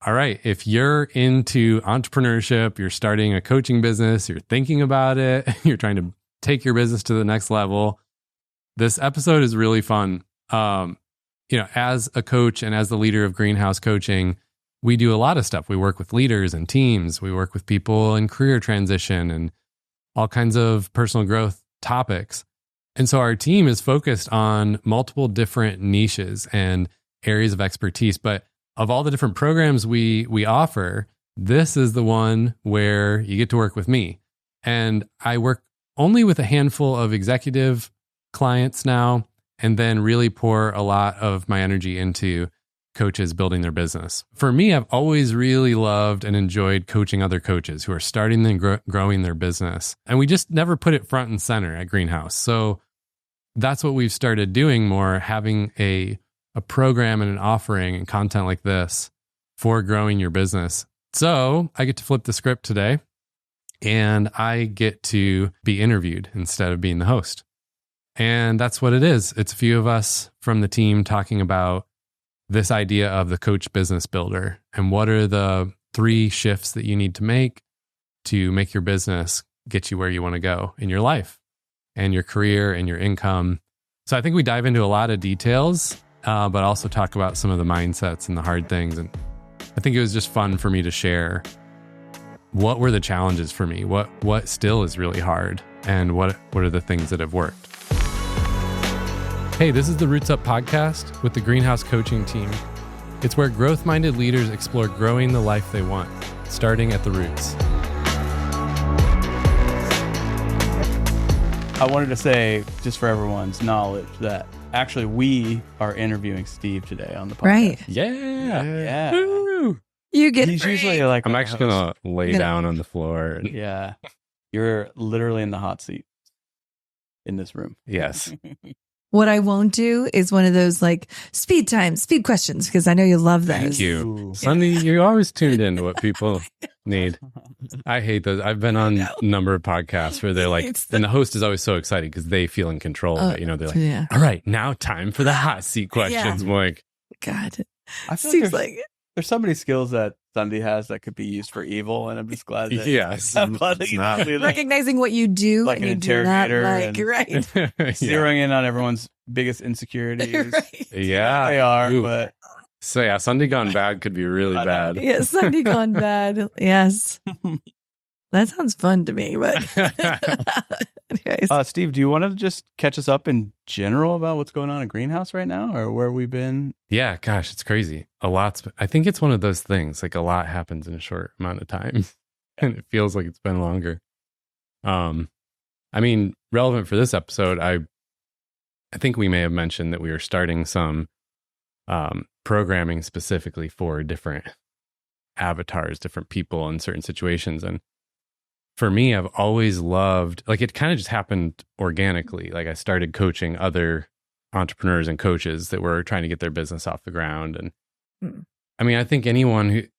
All right, if you're into entrepreneurship, you're starting a coaching business, you're thinking about it, you're trying to take your business to the next level, this episode is really fun. As a coach and as the leader of Greenhouse Coaching, we do a lot of stuff. We work with leaders and teams. We work with people in career transition and all kinds of personal growth topics. And so our team is focused on multiple different niches and areas of expertise. But of all the different programs we offer, this is the one where you get to work with me. And I work only with a handful of executive clients now, and then really pour a lot of my energy into coaches building their business. For me, I've always really loved and enjoyed coaching other coaches who are starting and growing their business. And we just never put it front and center at Greenhouse. So that's what we've started doing more, having a program and an offering and content like this for growing your business. So I get to flip the script today, and I get to be interviewed instead of being the host. And that's what it is. It's a few of us from the team talking about this idea of the coach business builder and what are the 3 shifts that you need to make your business get you where you want to go in your life and your career and your income. So I think we dive into a lot of details, but also talk about some of the mindsets and the hard things. And I think it was just fun for me to share what were the challenges for me, what still is really hard, and what are the things that have worked. Hey, this is the Roots Up podcast with the Greenhouse Coaching team. It's where growth-minded leaders explore growing the life they want, starting at the roots. I wanted to say, just for everyone's knowledge, that actually we are interviewing Steve today on the podcast. Right. Yeah. Woo. You get He's usually like I'm actually going to lay down on the floor. Yeah. You're literally in the hot seat in this room. Yes. What I won't do is one of those like speed questions, because I know you love those. Thank you. Ooh. Sundie, you're always tuned into what people need. I hate those. I've been on a number of podcasts where they're like, and the host is always so excited because they feel in control of it. They're like, all right, now time for the hot seat questions. I'm like, God. I feel Seems like there's so many skills that Sundie has that could be used for evil, and I'm just glad that yes, I'm glad that you not do that. Recognizing what you do, Like and an you do that, interrogator like, and- right. zeroing in on everyone's biggest insecurities. Right. Yeah, They are, Ooh. but So yeah, Sunday gone bad could be really I know. bad. Yes, Sunday gone bad. Yes. That sounds fun to me, but anyways. Steve, do you want to just catch us up in general about what's going on in Greenhouse right now, or where we've been? Yeah, gosh, it's crazy. I think it's one of those things, like a lot happens in a short amount of time and it feels like it's been longer. Relevant for this episode, I think we may have mentioned that we were starting some programming specifically for different avatars, different people in certain situations. And for me, I've always loved, like, it kind of just happened organically. Like, I started coaching other entrepreneurs and coaches that were trying to get their business off the ground. And I think anyone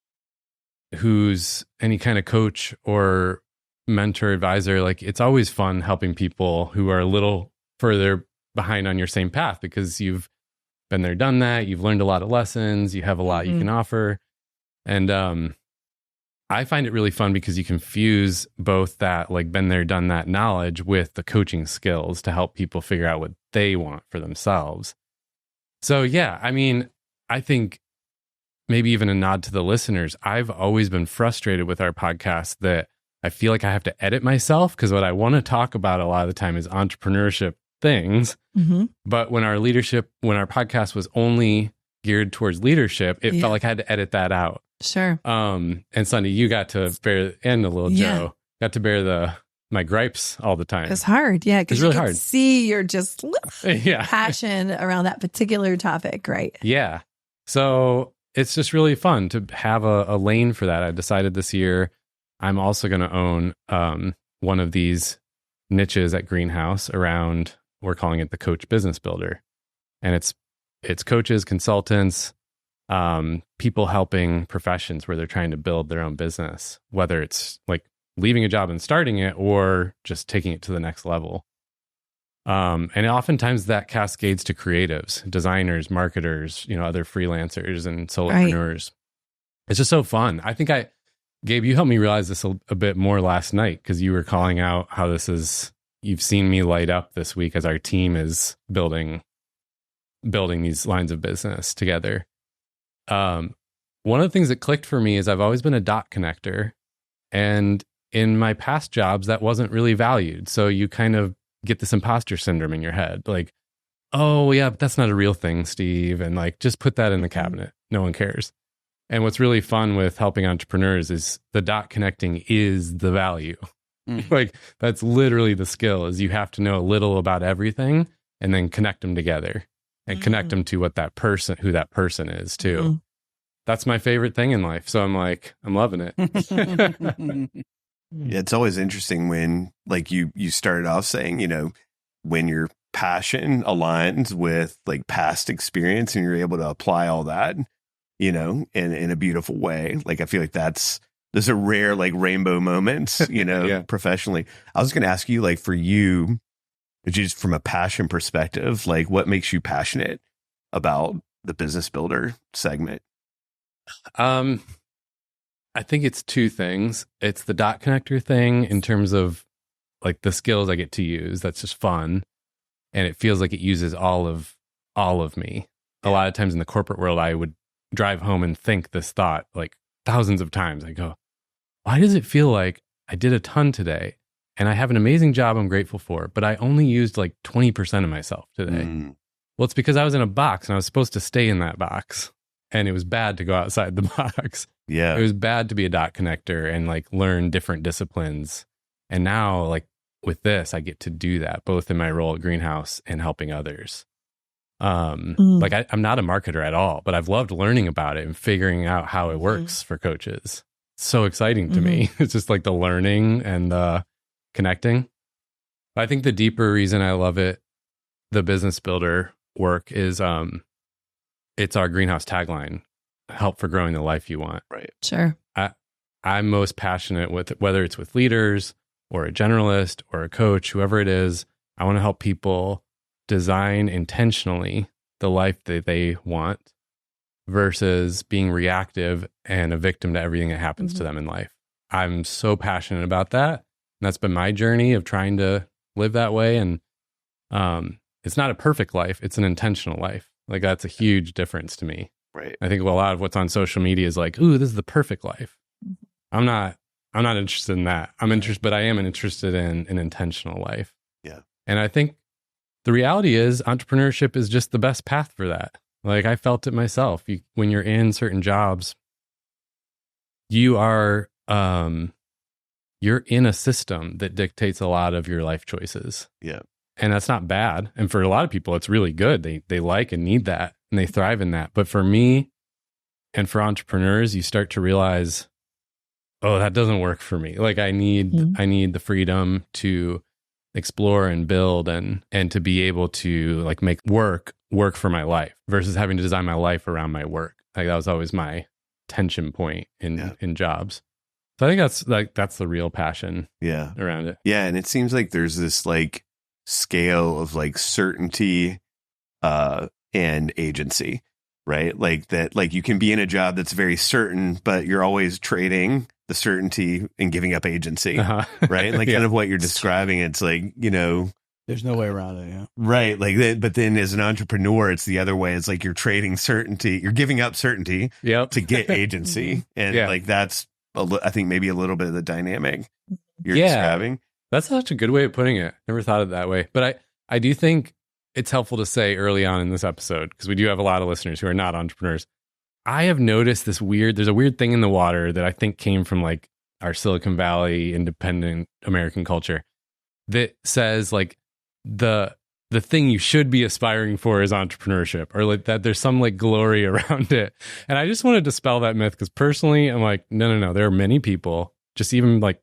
who's any kind of coach or mentor, advisor, like, it's always fun helping people who are a little further behind on your same path, because you've been there, done that. You've learned a lot of lessons. You have a lot you can offer. And I find it really fun because you can fuse both that, like, been there, done that knowledge with the coaching skills to help people figure out what they want for themselves. So yeah, I think maybe even a nod to the listeners, I've always been frustrated with our podcast that I feel like I have to edit myself, because what I want to talk about a lot of the time is entrepreneurship things. But when our podcast was only geared towards leadership, it felt like I had to edit that out. Sure. And Sundie, you got to bear, and a little Joe got to bear my gripes all the time. It's hard. Yeah. Because It's really you can hard. see your just Yeah. passion around that particular topic, right? Yeah. So it's just really fun to have a lane for that. I decided this year I'm also going to own one of these niches at Greenhouse around, we're calling it the Coach Business Builder. And it's coaches, consultants, people helping professions where they're trying to build their own business, whether it's like leaving a job and starting it or just taking it to the next level. And oftentimes that cascades to creatives, designers, marketers, other freelancers and solopreneurs. it's just so fun. I think Gabe, you helped me realize this a bit more last night because you were calling out how you've seen me light up this week as our team is building these lines of business together. One of the things that clicked for me is I've always been a dot connector, and in my past jobs, that wasn't really valued. So you kind of get this imposter syndrome in your head. Like, oh yeah, but that's not a real thing, Steve. And like, just put that in the cabinet. No one cares. And what's really fun with helping entrepreneurs is the dot connecting is the value. Like that's literally the skill is you have to know a little about everything and then connect them together and connect them to who that person is too. That's my favorite thing in life. So I'm loving it. Yeah, it's always interesting when like you started off saying, when your passion aligns with like past experience and you're able to apply all that, in a beautiful way. Like I feel like those are rare like rainbow moments, Yeah. professionally. I was going to ask you, like for you, just from a passion perspective, like what makes you passionate about the business builder segment? I think it's two things. It's the dot connector thing in terms of like the skills I get to use. That's just fun. And it feels like it uses all of me. A lot of times in the corporate world, I would drive home and think this thought like thousands of times. I go, why does it feel like I did a ton today and I have an amazing job I'm grateful for, but I only used like 20% of myself today? Well, it's because I was in a box and I was supposed to stay in that box. And it was bad to go outside the box. Yeah. It was bad to be a dot connector and like learn different disciplines. And now like with this, I get to do that both in my role at Greenhouse and helping others. Like I'm not a marketer at all, but I've loved learning about it and figuring out how it works for coaches. It's so exciting to me. It's just like the learning and the connecting. I think the deeper reason I love it, the business builder work is, it's our Greenhouse tagline, help for growing the life you want. Right. Sure. I'm most passionate with whether it's with leaders or a generalist or a coach, whoever it is. I want to help people design intentionally the life that they want versus being reactive and a victim to everything that happens to them in life. I'm so passionate about that. And that's been my journey of trying to live that way. And it's not a perfect life. It's an intentional life. Like that's a huge difference to me. Right. I think a lot of what's on social media is like, ooh, this is the perfect life. I'm not interested in that. But I am interested in an intentional life. Yeah. And I think the reality is entrepreneurship is just the best path for that. Like I felt it myself. When you're in certain jobs, you are, you're in a system that dictates a lot of your life choices. Yeah. And that's not bad. And for a lot of people, it's really good. They like and need that and they thrive in that. But for me and for entrepreneurs, you start to realize, oh, that doesn't work for me. Like I need the freedom to explore and build and to be able to like make work for my life versus having to design my life around my work. Like that was always my tension point in jobs. So I think that's the real passion around it. Yeah. And it seems like there's this like scale of like certainty and agency, right? Like that, like you can be in a job that's very certain, but you're always trading the certainty and giving up agency, right? Like kind of what you're describing. It's like, there's no way around it. Yeah. Right. Like, but then as an entrepreneur, it's the other way. It's like you're trading certainty. You're giving up certainty to get agency. And like, that's, I think maybe a little bit of the dynamic you're describing. That's such a good way of putting it. Never thought of it that way. But I do think it's helpful to say early on in this episode, because we do have a lot of listeners who are not entrepreneurs. I have noticed there's a weird thing in the water that I think came from like our Silicon Valley independent American culture that says like the thing you should be aspiring for is entrepreneurship, or like that there's some like glory around it. And I just want to dispel that myth because personally I'm like, no. There are many people, just even like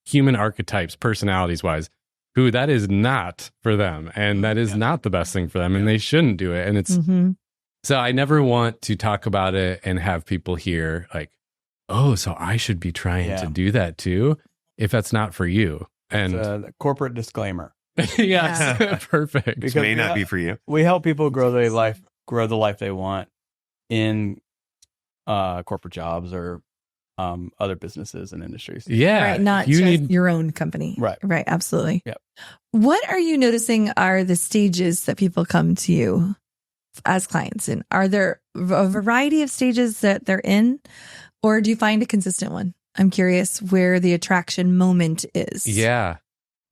human archetypes, personalities wise, who that is not for them. And that is not the best thing for them. And they shouldn't do it. And it's, so I never want to talk about it and have people hear like, oh, so I should be trying to do that too, if that's not for you. And it's a corporate disclaimer. Perfect. Because it may not be for you. We help people grow the life they want in corporate jobs or other businesses and industries. Yeah. Right. Not you just need your own company. Right. Right. Absolutely. Yep. What are you noticing are the stages that people come to you as clients in? Are there a variety of stages that they're in, or do you find a consistent one? I'm curious where the attraction moment is. Yeah.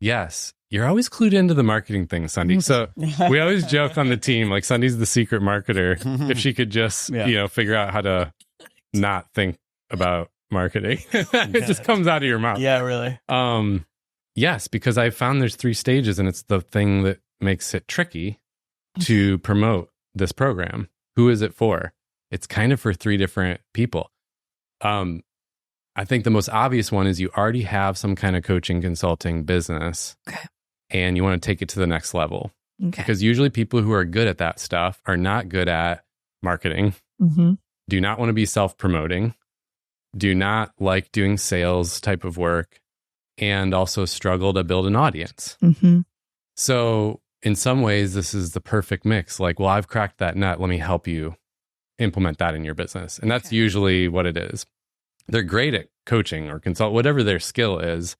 Yes. You're always clued into the marketing thing, Sundie. So we always joke on the team, like Sundie's the secret marketer. If she could just, figure out how to not think about marketing, it just comes out of your mouth. Yeah, really. Yes, because I found there's 3 stages, and it's the thing that makes it tricky to promote this program. Who is it for? It's kind of for 3 different people. I think the most obvious one is you already have some kind of coaching consulting business, and you want to take it to the next level. Because usually people who are good at that stuff are not good at marketing, do not want to be self-promoting, do not like doing sales type of work, and also struggle to build an audience. So in some ways, this is the perfect mix. Like, well, I've cracked that nut. Let me help you implement that in your business. And that's usually what it is. They're great at coaching or consult, whatever their skill is.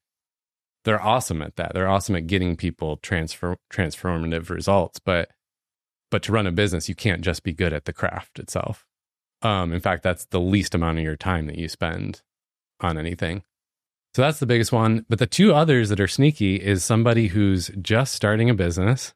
They're awesome at that. They're awesome at getting people transformative results. But to run a business, you can't just be good at the craft itself. In fact, that's the least amount of your time that you spend on anything. So that's the biggest one. But the 2 others that are sneaky is somebody who's just starting a business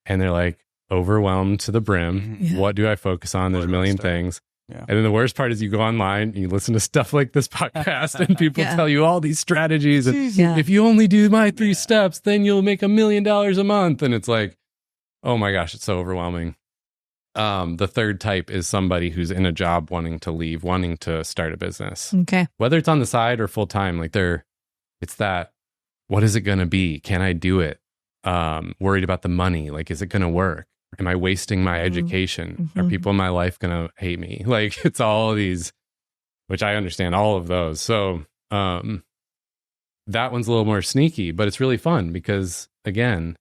and they're like overwhelmed to the brim. What do I focus on? There's a million things. And then the worst part is you go online and you listen to stuff like this podcast and people tell you all these strategies. And if you only do my 3 steps, then you'll make $1 million a month. And it's like, oh my gosh, it's so overwhelming. The third type is somebody who's in a job wanting to leave, wanting to start a business. Whether it's on the side or full time, like it's that, what is it going to be? Can I do it? Worried about the money. Like, is it going to work? Am I wasting my education? Are people in my life going to hate me? Like, it's all these, which I understand all of those. So that one's a little more sneaky, but it's really fun because, again,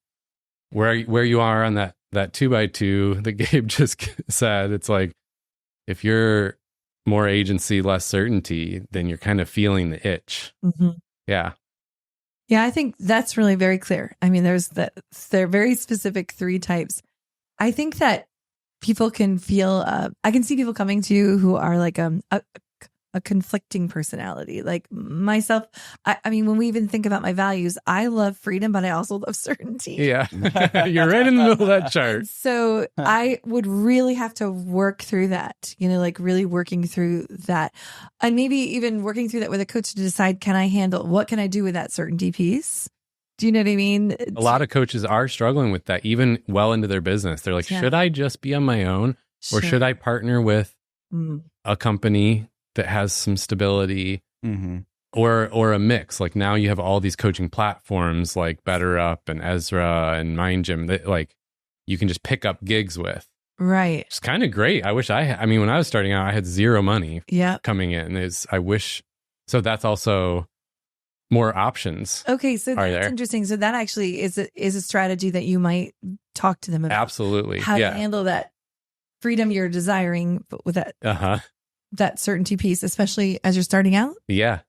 where you are on that 2x2 that Gabe just said, it's like, if you're more agency, less certainty, then you're kind of feeling the itch. Yeah. Yeah, I think that's really very clear. I mean, they're very specific 3 types. I think that people can feel, I can see people coming to you who are like a conflicting personality. Like myself, I mean, when we even think about my values, I love freedom, but I also love certainty. Yeah. You're right in the middle of that chart. So I would really have to work through that, like really working through that. And maybe even working through that with a coach to decide, what can I do with that certainty piece? Do you know what I mean? A lot of coaches are struggling with that, even well into their business. They're like, should I just be on my own or should I partner with a company that has some stability or a mix? Like now you have all these coaching platforms like BetterUp and Ezra and Mind Gym that like you can just pick up gigs with. Right. It's kind of great. I wish I mean, when I was starting out, I had 0 money coming in. So that's also more options. Okay, so that's interesting. So that actually is a strategy that you might talk to them about. Absolutely. How to handle that freedom you're desiring, but with that certainty piece, especially as you're starting out. Yeah.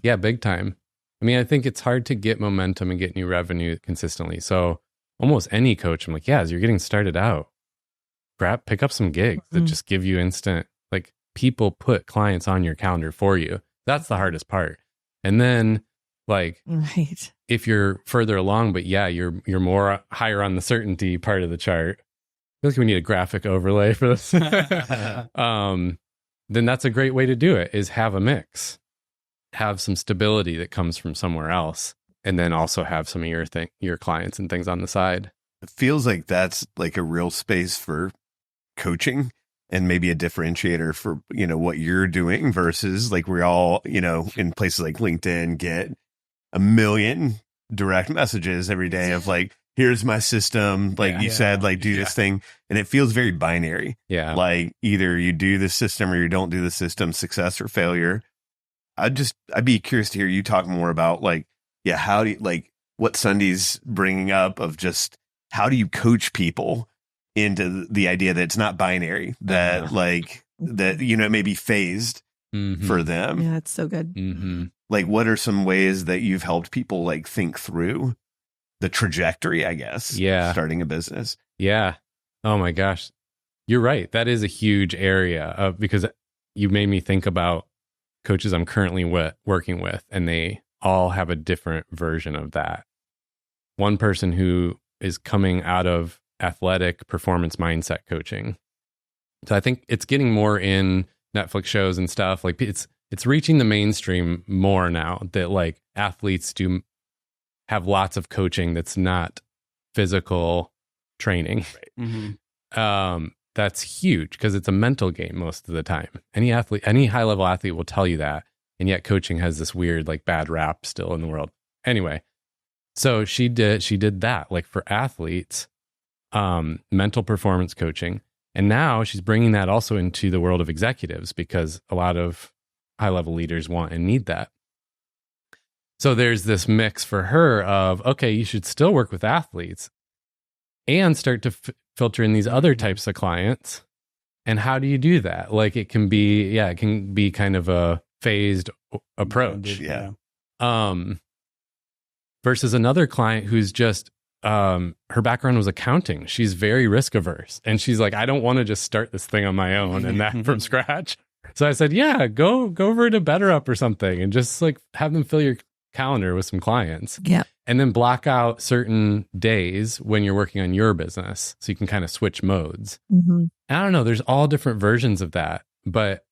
Yeah, big time. I mean, I think it's hard to get momentum and get new revenue consistently. So almost any coach, I'm like, as you're getting started out, pick up some gigs that just give you instant, like people put clients on your calendar for you. That's the hardest part. And then like, if you're further along, but you're more higher on the certainty part of the chart. I feel like we need a graphic overlay for this. Then that's a great way to do it, is have a mix, have some stability that comes from somewhere else, and then also have some of your clients and things on the side. It feels like that's like a real space for coaching and maybe a differentiator for, what you're doing versus like we're all, in places like LinkedIn get a million direct messages every day of like, here's my system. Like you said, like do this thing. And it feels very binary. Yeah. Like either you do the system or you don't do the system, success or failure. I'd be curious to hear you talk more about like, how do you, like what Sundie's bringing up of just how do you coach people into the idea that it's not binary, that like that, it may be phased for them. Yeah, it's so good. Mm-hmm. Like, what are some ways that you've helped people like think through the trajectory, I guess, starting a business? Yeah. Oh my gosh. You're right. That is a huge area because you made me think about coaches I'm currently working with, and they all have a different version of that. One person who is coming out of athletic performance mindset coaching. So I think it's getting more in Netflix shows and stuff. Like it's reaching the mainstream more now that like athletes do have lots of coaching that's not physical training. Right. Mm-hmm. That's huge because it's a mental game most of the time. Any high level athlete will tell you that. And yet coaching has this weird like bad rap still in the world. Anyway, so she did that like for athletes, mental performance coaching. And now she's bringing that also into the world of executives because a lot of high level leaders want and need that. So there's this mix for her of, okay, you should still work with athletes and start to filter in these other types of clients. And how do you do that? Like it can be kind of a phased approach. Yeah. Versus another client who's just, her background was accounting. She's very risk averse. And she's like, I don't want to just start this thing on my own and that from scratch. So I said, yeah, go over to BetterUp or something and just like have them fill your calendar with some clients. Yeah. And then block out certain days when you're working on your business so you can kind of switch modes. Mm-hmm. I don't know, there's all different versions of that, but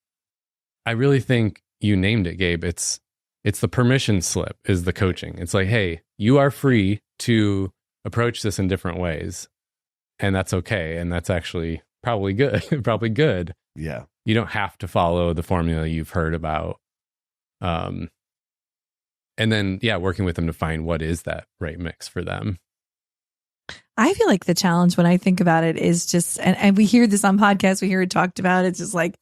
I really think you named it, Gabe. It's the permission slip is the coaching. It's like, hey, you are free to approach this in different ways. And that's okay. And that's actually probably good. Probably good. Yeah. You don't have to follow the formula you've heard about. And then, working with them to find what is that right mix for them. I feel like the challenge when I think about it is just, and we hear this on podcasts, we hear it talked about. It's just like,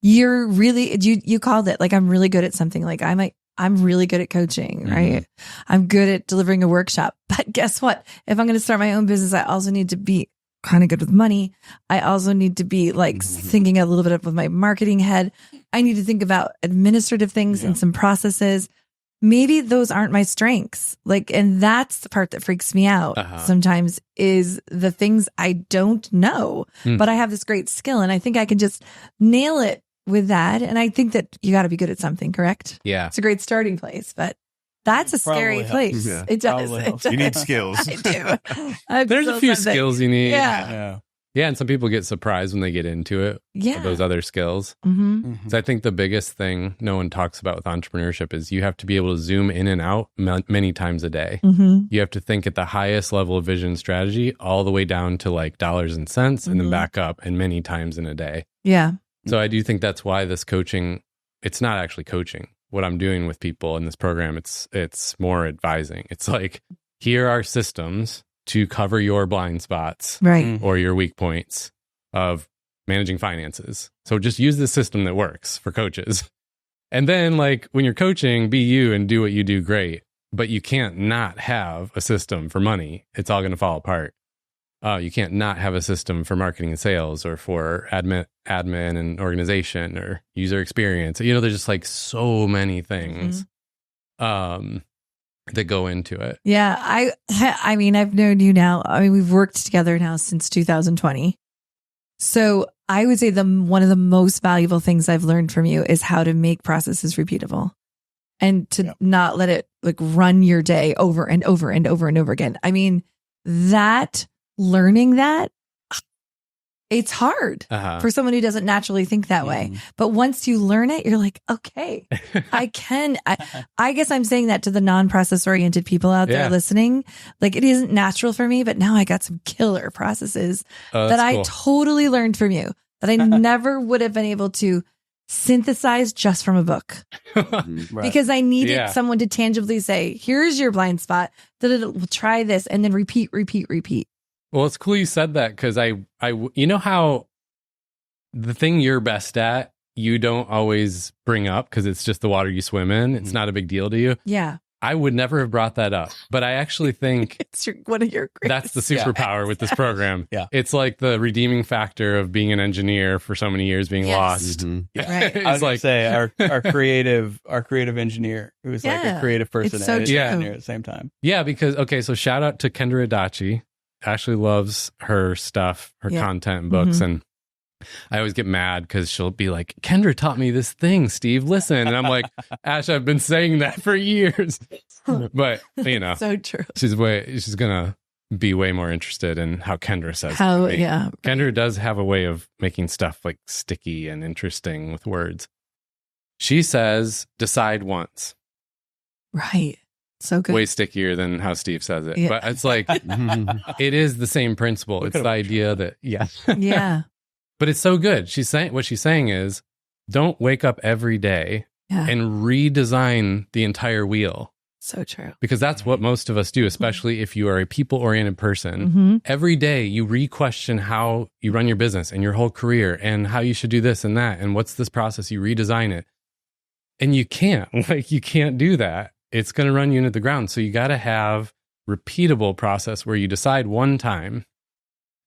you're really, you called it like, I'm really good at something. Like I'm really good at coaching, right? Mm-hmm. I'm good at delivering a workshop. But guess what? If I'm going to start my own business, I also need to be kind of good with money. I also need to be like thinking a little bit with my marketing head. I need to think about administrative things and some processes. Maybe those aren't my strengths. Like, and that's the part that freaks me out sometimes is the things I don't know, but I have this great skill and I think I can just nail it with that. And I think that you got to be good at something, correct? Yeah. It's a great starting place, but that's a scary place. Yeah. It does. You need skills. I do. There's a few skills you need. Yeah. Yeah. And some people get surprised when they get into it. Yeah. Those other skills. Mm-hmm. Mm-hmm. So I think the biggest thing no one talks about with entrepreneurship is you have to be able to zoom in and out many times a day. Mm-hmm. You have to think at the highest level of vision strategy all the way down to like dollars and cents and then back up and many times in a day. Yeah. So I do think that's why this coaching, it's not actually coaching. What I'm doing with people in this program, it's more advising. It's like, here are systems to cover your blind spots Right. or your weak points of managing finances. So just use the system that works for coaches. And then like when you're coaching, be you and do what you do great, but you can't not have a system for money. It's all going to fall apart. You can't not have a system for marketing and sales or for admin and organization or user experience. There's just like so many things that go into it. Yeah. I mean, I've known you now. I mean, we've worked together now since 2020. So I would say one of the most valuable things I've learned from you is how to make processes repeatable and to not let it like run your day over and over and over and over again. I mean, learning that, it's hard for someone who doesn't naturally think that way. But once you learn it, you're like, okay, I can. I guess I'm saying that to the non-process oriented people out there listening. Like it isn't natural for me, but now I got some killer processes that I totally learned from you that I never would have been able to synthesize just from a book. Because I needed someone to tangibly say, here's your blind spot, we'll try this and then repeat. Well, it's cool you said that because I you know how the thing you're best at, you don't always bring up because it's just the water you swim in. It's not a big deal to you. Yeah. I would never have brought that up, but I actually think It's one of your that's the greatest. superpower with this program. Yeah. It's like the redeeming factor of being an engineer for so many years being Yes. lost. Yeah. Right. I was It's like, say our creative engineer who was like Yeah. a creative person It's so and true. engineer at the same time. yeah, because, okay, so shout out to Kendra Adachi. Ashley loves her stuff, her Yeah. content and books. Mhm. And I always get mad because she'll be like, Kendra taught me this thing, Steve, listen. And I'm like, Ash, I've been saying that for years. But, you know, So true. she's going to be way more interested in how Kendra says it How, to me. yeah. Kendra does have a way of making stuff like sticky and interesting with words. She says, decide once. Right. So good. Way stickier than how Steve says it. Yeah. But it's like, it is the same principle. Look It's at the him. idea that, yeah. Yeah. But it's so good. What she's saying is, don't wake up every day Yeah. and redesign the entire wheel. So true. Because that's what most of us do, especially if you are a people-oriented person. Mm-hmm. Every day you re-question how you run your business and your whole career and how you should do this and that and what's this process. You redesign it. And you can't do that. It's going to run you into the ground. So you got to have repeatable process where you decide one time.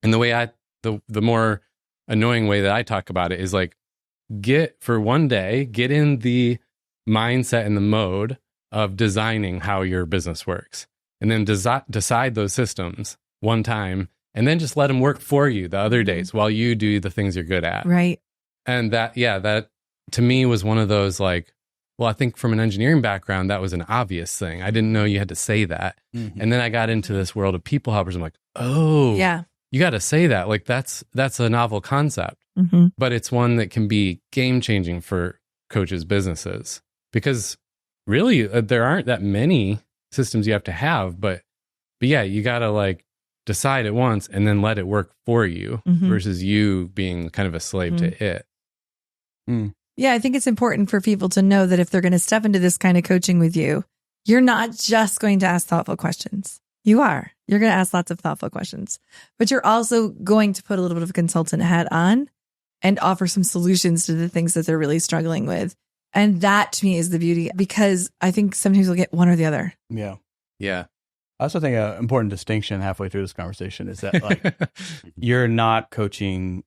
And the more annoying way that I talk about it is like, get in the mindset and the mode of designing how your business works, and then decide those systems one time, and then just let them work for you the other days while you do the things you're good at. Right. And that to me was one of those like, well, I think from an engineering background, that was an obvious thing. I didn't know you had to say that. Mhm. And then I got into this world of people helpers. I'm like, oh, Yeah. you got to say that. Like that's a novel concept, Mm-hmm. but it's one that can be game changing for coaches' businesses, because really there aren't that many systems you have to have, but yeah, you got to like decide it once and then let it work for you Mhm. versus you being kind of a slave to it. Yeah, I think it's important for people to know that if they're going to step into this kind of coaching with you, you're not just going to ask thoughtful questions. You're going to ask lots of thoughtful questions, but you're also going to put a little bit of a consultant hat on and offer some solutions to the things that they're really struggling with. And that to me is the beauty, because I think sometimes we'll get one or the other. Yeah. Yeah. I also think an important distinction halfway through this conversation is that like you're not coaching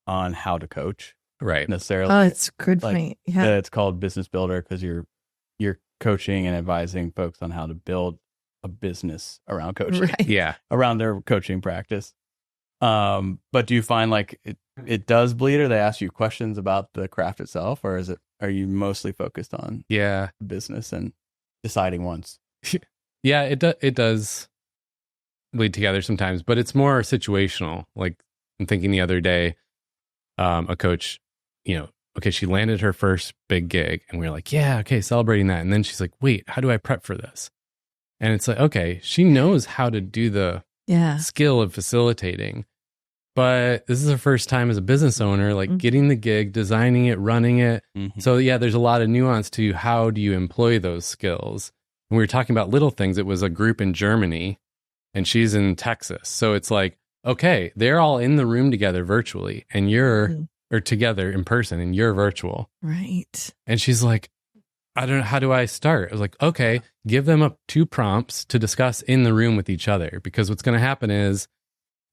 on how to coach Right. necessarily. Oh, it's good Like, for me. Yeah. It's called business builder because you're coaching and advising folks on how to build a business around coaching, Right. Yeah. around their coaching practice. But do you find like it does bleed, or they ask you questions about the craft itself, or are you mostly focused on Yeah. business and deciding once? Yeah. It does bleed together sometimes, but it's more situational. Like I'm thinking the other day, a coach, okay, she landed her first big gig and we were like, yeah, okay, celebrating that. And then she's like, wait, how do I prep for this? And it's like, okay, she knows how to do the Yeah. skill of facilitating, but this is her first time as a business owner, like getting the gig, designing it, running it. Mm-hmm. So yeah, there's a lot of nuance to how do you employ those skills. When we were talking about little things, it was a group in Germany and she's in Texas. So it's like, okay, they're all in the room together virtually and or together in person and you're virtual. Right. And she's like, I don't know, how do I start? I was like, okay, give them up 2 prompts to discuss in the room with each other, because what's going to happen is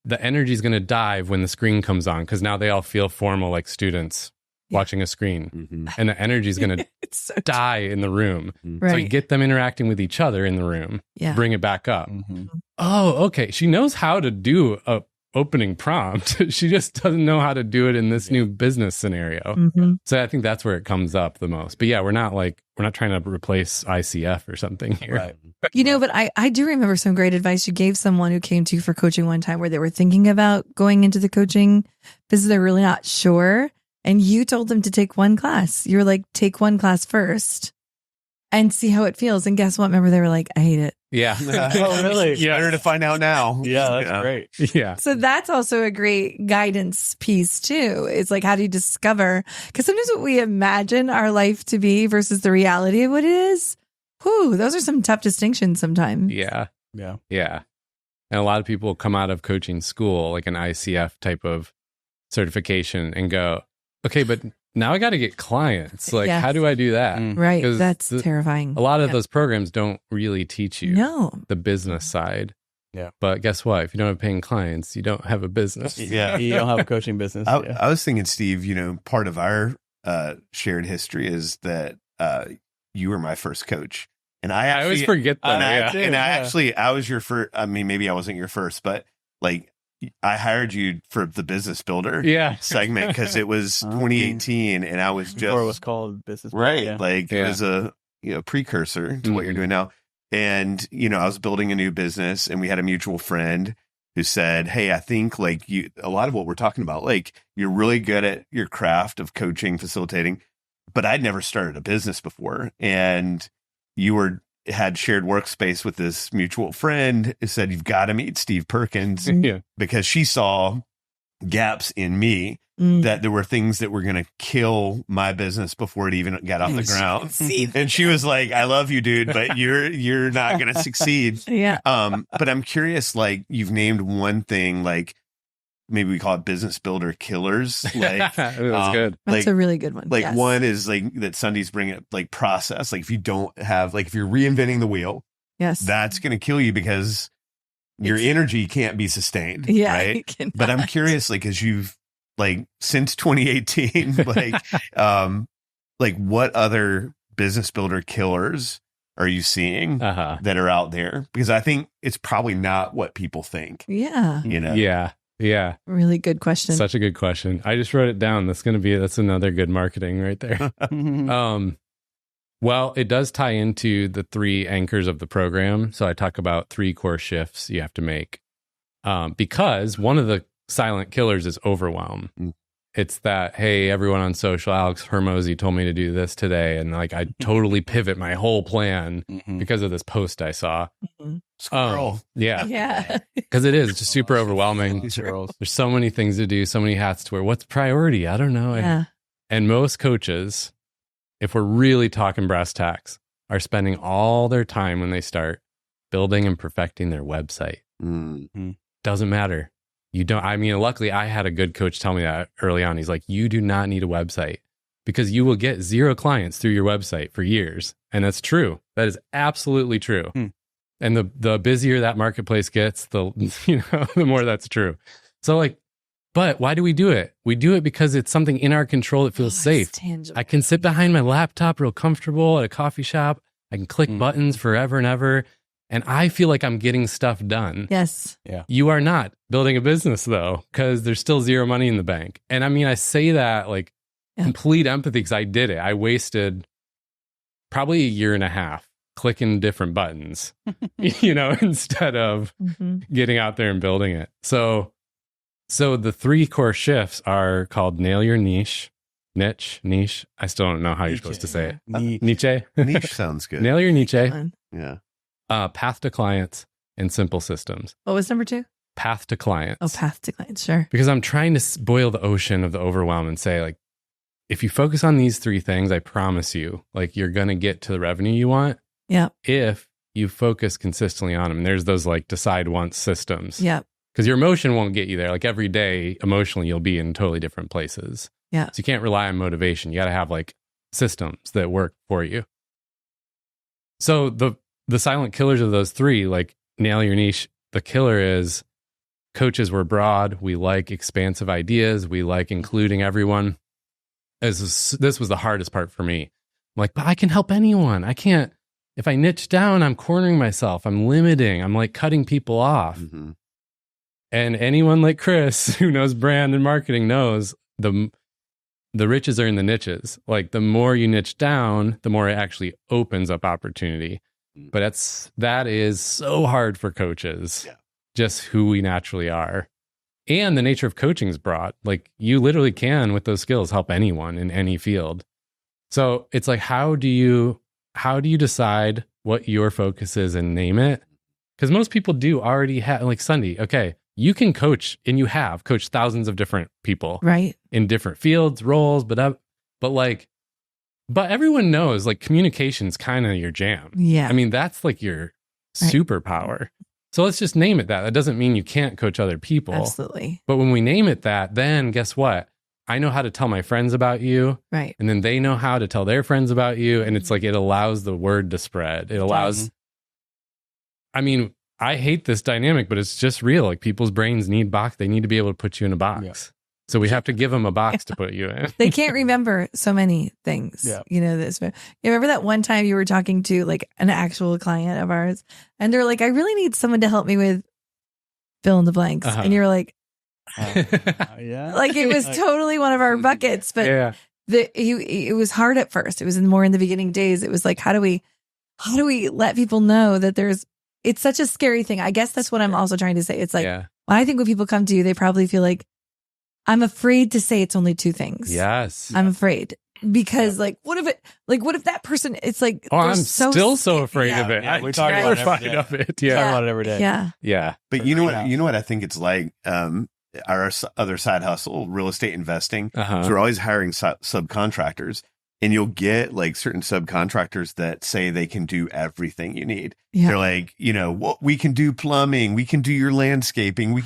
the energy is going to dive when the screen comes on, because now they all feel formal like students watching a screen, and the energy is going to It's so die in the room. Right. So you get them interacting with each other in the room, Yeah. bring it back up. Mm-hmm. Oh, okay. She knows how to do a opening prompt. She just doesn't know how to do it in this new business scenario. Mm-hmm. So I think that's where it comes up the most. But yeah, we're not trying to replace ICF or something here. Right. But I do remember some great advice you gave someone who came to you for coaching one time where they were thinking about going into the coaching business. They're really not sure. And you told them to take one class. You were like, take one class first and see how it feels. And guess what? Remember, they were like, I hate it. Yeah. Oh, really? Yeah. Better to find out now. Yeah, that's great. Yeah. So that's also a great guidance piece too. It's like, how do you discover? Because sometimes what we imagine our life to be versus the reality of what it is, those are some tough distinctions sometimes. Yeah. Yeah. Yeah. And a lot of people come out of coaching school, like an ICF type of certification, and go, okay, but now I got to get clients. Like, Yes. how do I do that? Right. 'Cause That's terrifying. A lot of Yeah. those programs don't really teach you No. the business side. Yeah. But guess what? If you don't have paying clients, you don't have a business. Yeah. You don't have a coaching business. I was thinking, Steve, part of our shared history is that you were my first coach. And I always forget that. I was your first. I mean, maybe I wasn't your first, but like I hired you for the business builder segment because it was 2018 and I was just before it was called business right. Yeah. Like it was a precursor to what you're doing now. And I was building a new business and we had a mutual friend who said, "Hey, I think like a lot of what we're talking about, like you're really good at your craft of coaching, facilitating, but I'd never started a business before. And you had shared workspace with this mutual friend who said, you've got to meet Steve Perkins because she saw gaps in me that there were things that were going to kill my business before it even got off the ground. And she was like, I love you, dude, but you're not going to succeed. Yeah. But I'm curious, like you've named one thing, like maybe we call it business builder killers. Like That's good. That's a really good one. Like Yes. one is like that Sundie's bringing up like process. Like if you don't have, like if you're reinventing the wheel, Yes. that's going to kill you because your energy can't be sustained. Yeah. Right. it cannot. But I'm curious, like, as you've like since 2018, like what other business builder killers are you seeing that are out there? Because I think it's probably not what people think. Yeah. Yeah. Really good question. Such a good question. I just wrote it down. That's another good marketing right there. Well, it does tie into the 3 anchors of the program. So I talk about 3 core shifts you have to make. Because one of the silent killers is overwhelm. It's that, hey, everyone on social, Alex Hermosi told me to do this today. And like, I totally pivot my whole plan because of this post I saw. Squirrel. Yeah. Because it is just super overwhelming. There's so many things to do, so many hats to wear. What's priority? I don't know. Yeah. And most coaches, if we're really talking brass tacks, are spending all their time when they start building and perfecting their website. Doesn't matter. Luckily I had a good coach tell me that early on. He's like, you do not need a website because you will get 0 clients through your website for years. And that's true. That is absolutely true. And the busier that marketplace gets, the more that's true. So like, but why do we do it? We do it because it's something in our control that feels safe. I can sit behind my laptop real comfortable at a coffee shop. I can click buttons forever and ever. And I feel like I'm getting stuff done. Yes. Yeah. You are not building a business though, because there's still 0 money in the bank. And I mean, I say that like complete empathy because I did it. I wasted probably 1.5 years clicking different buttons, instead of getting out there and building it. So the 3 core shifts are called nail your niche. I still don't know how you're supposed to say it. Niche. Niche sounds good. Nail your niche. Yeah. Path to clients and simple systems. What was number 2? Path to clients. Oh, path to clients. Sure. Because I'm trying to boil the ocean of the overwhelm and say, like, if you focus on these 3 things, I promise you, like, you're going to get to the revenue you want. Yeah. If you focus consistently on them. There's those like decide once systems. Yeah. Because your emotion won't get you there. Like every day, emotionally, you'll be in totally different places. Yeah. So you can't rely on motivation. You got to have like systems that work for you. So the silent killers of those 3, like nail your niche. The killer is coaches were broad. We like expansive ideas. We like including everyone. This was the hardest part for me. I'm like, but I can help anyone. I can't. If I niche down, I'm cornering myself. I'm limiting. I'm like cutting people off. And anyone like Chris who knows brand and marketing knows the riches are in the niches. Like the more you niche down, the more it actually opens up opportunity. But that is so hard for coaches, just who we naturally are. And the nature of coaching is broad. Like you literally can, with those skills, help anyone in any field. So it's like, how do you decide what your focus is and name it? Because most people do already have, like Sundie, okay, you can coach and you have coached thousands of different people. Right. In different fields, roles, but everyone knows like communication's kind of your jam. Yeah. I mean, that's like your superpower. So let's just name it that. That doesn't mean you can't coach other people. Absolutely. But when we name it that, then guess what? I know how to tell my friends about you. Right. And then they know how to tell their friends about you. And it's like, it allows the word to spread. It allows, I mean, I hate this dynamic, but it's just real. Like people's brains need they need to be able to put you in a box. Yeah. So we have to give them a box to put you in. They can't remember so many things. Yeah. You know, this. You remember that one time you were talking to like an actual client of ours and they're like, I really need someone to help me with fill in the blanks. And you're like, yeah. like it was totally one of our buckets, but Yeah. it was hard at first. It was more in the beginning days. It was like, how do we let people know that it's such a scary thing. I guess that's what I'm also trying to say. It's like, when I think when people come to you, they probably feel like, I'm afraid to say it's only two things. Yes. I'm afraid because what if that person, it's like, I'm still so afraid of it. Yeah, we talk about it every day. Of it. We Yeah. talk about it every day. Yeah. Yeah. But you know what I think it's like, our other side hustle, real estate investing. Uh-huh. So we're always hiring subcontractors, and you'll get like certain subcontractors that say they can do everything you need. Yeah. They're like, we can do plumbing, we can do your landscaping,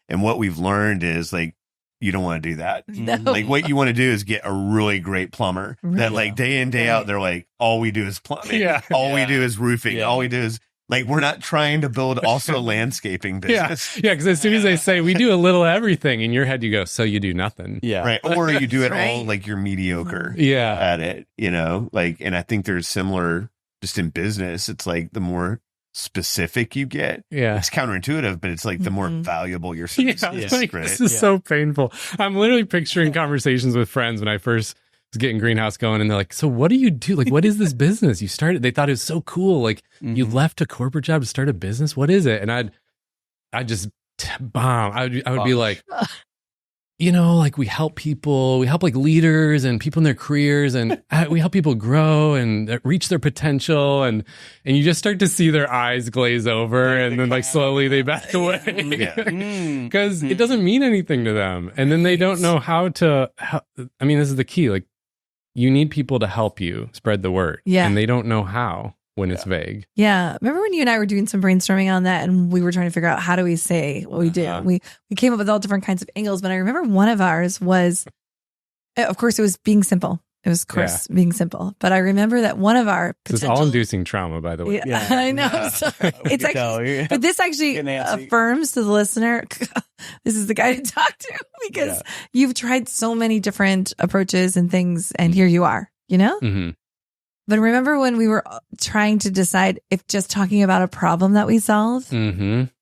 and what we've learned is like, you don't want to do that. No. Like what you want to do is get a really great plumber that like day in, day out, they're like, all we do is plumbing. Yeah. All we do is roofing. Yeah. All we do is like, we're not trying to build also a landscaping business. Yeah. Because as soon as they say we do a little everything, in your head you go, so you do nothing. Yeah. Right. Or you do it Right. all like you're mediocre Yeah. at it, like, and I think there's similar just in business. It's like the more specific you get, Yeah. it's counterintuitive, but it's like the more valuable your service Yeah, is. like, Right? this is so painful. I'm literally picturing conversations with friends when I first was getting Greenhouse going, and they're like, so what do you do? Like, what is this business you started? They thought it was so cool. Like, you left a corporate job to start a business. What is it? And I'd just bomb. I would be like, like we help people, we help like leaders and people in their careers, and we help people grow and reach their potential. And you just start to see their eyes glaze over, and then like slowly they back away because it doesn't mean anything to them. And then they don't know how to, I mean, this is the key. Like you need people to help you spread the word. Yeah. And they don't know how when it's vague. Yeah. Remember when you and I were doing some brainstorming on that and we were trying to figure out how do we say what we do? We came up with all different kinds of angles, but I remember one of ours was, of course, it was being simple. It was, of course, being simple. But I remember that one of our This is all inducing trauma, by the way. Yeah, I know. I'm sorry. It's actually, but this actually affirms to the listener, this is the guy to talk to because you've tried so many different approaches and things, and here you are, Mm-hmm. But remember when we were trying to decide if just talking about a problem that we solve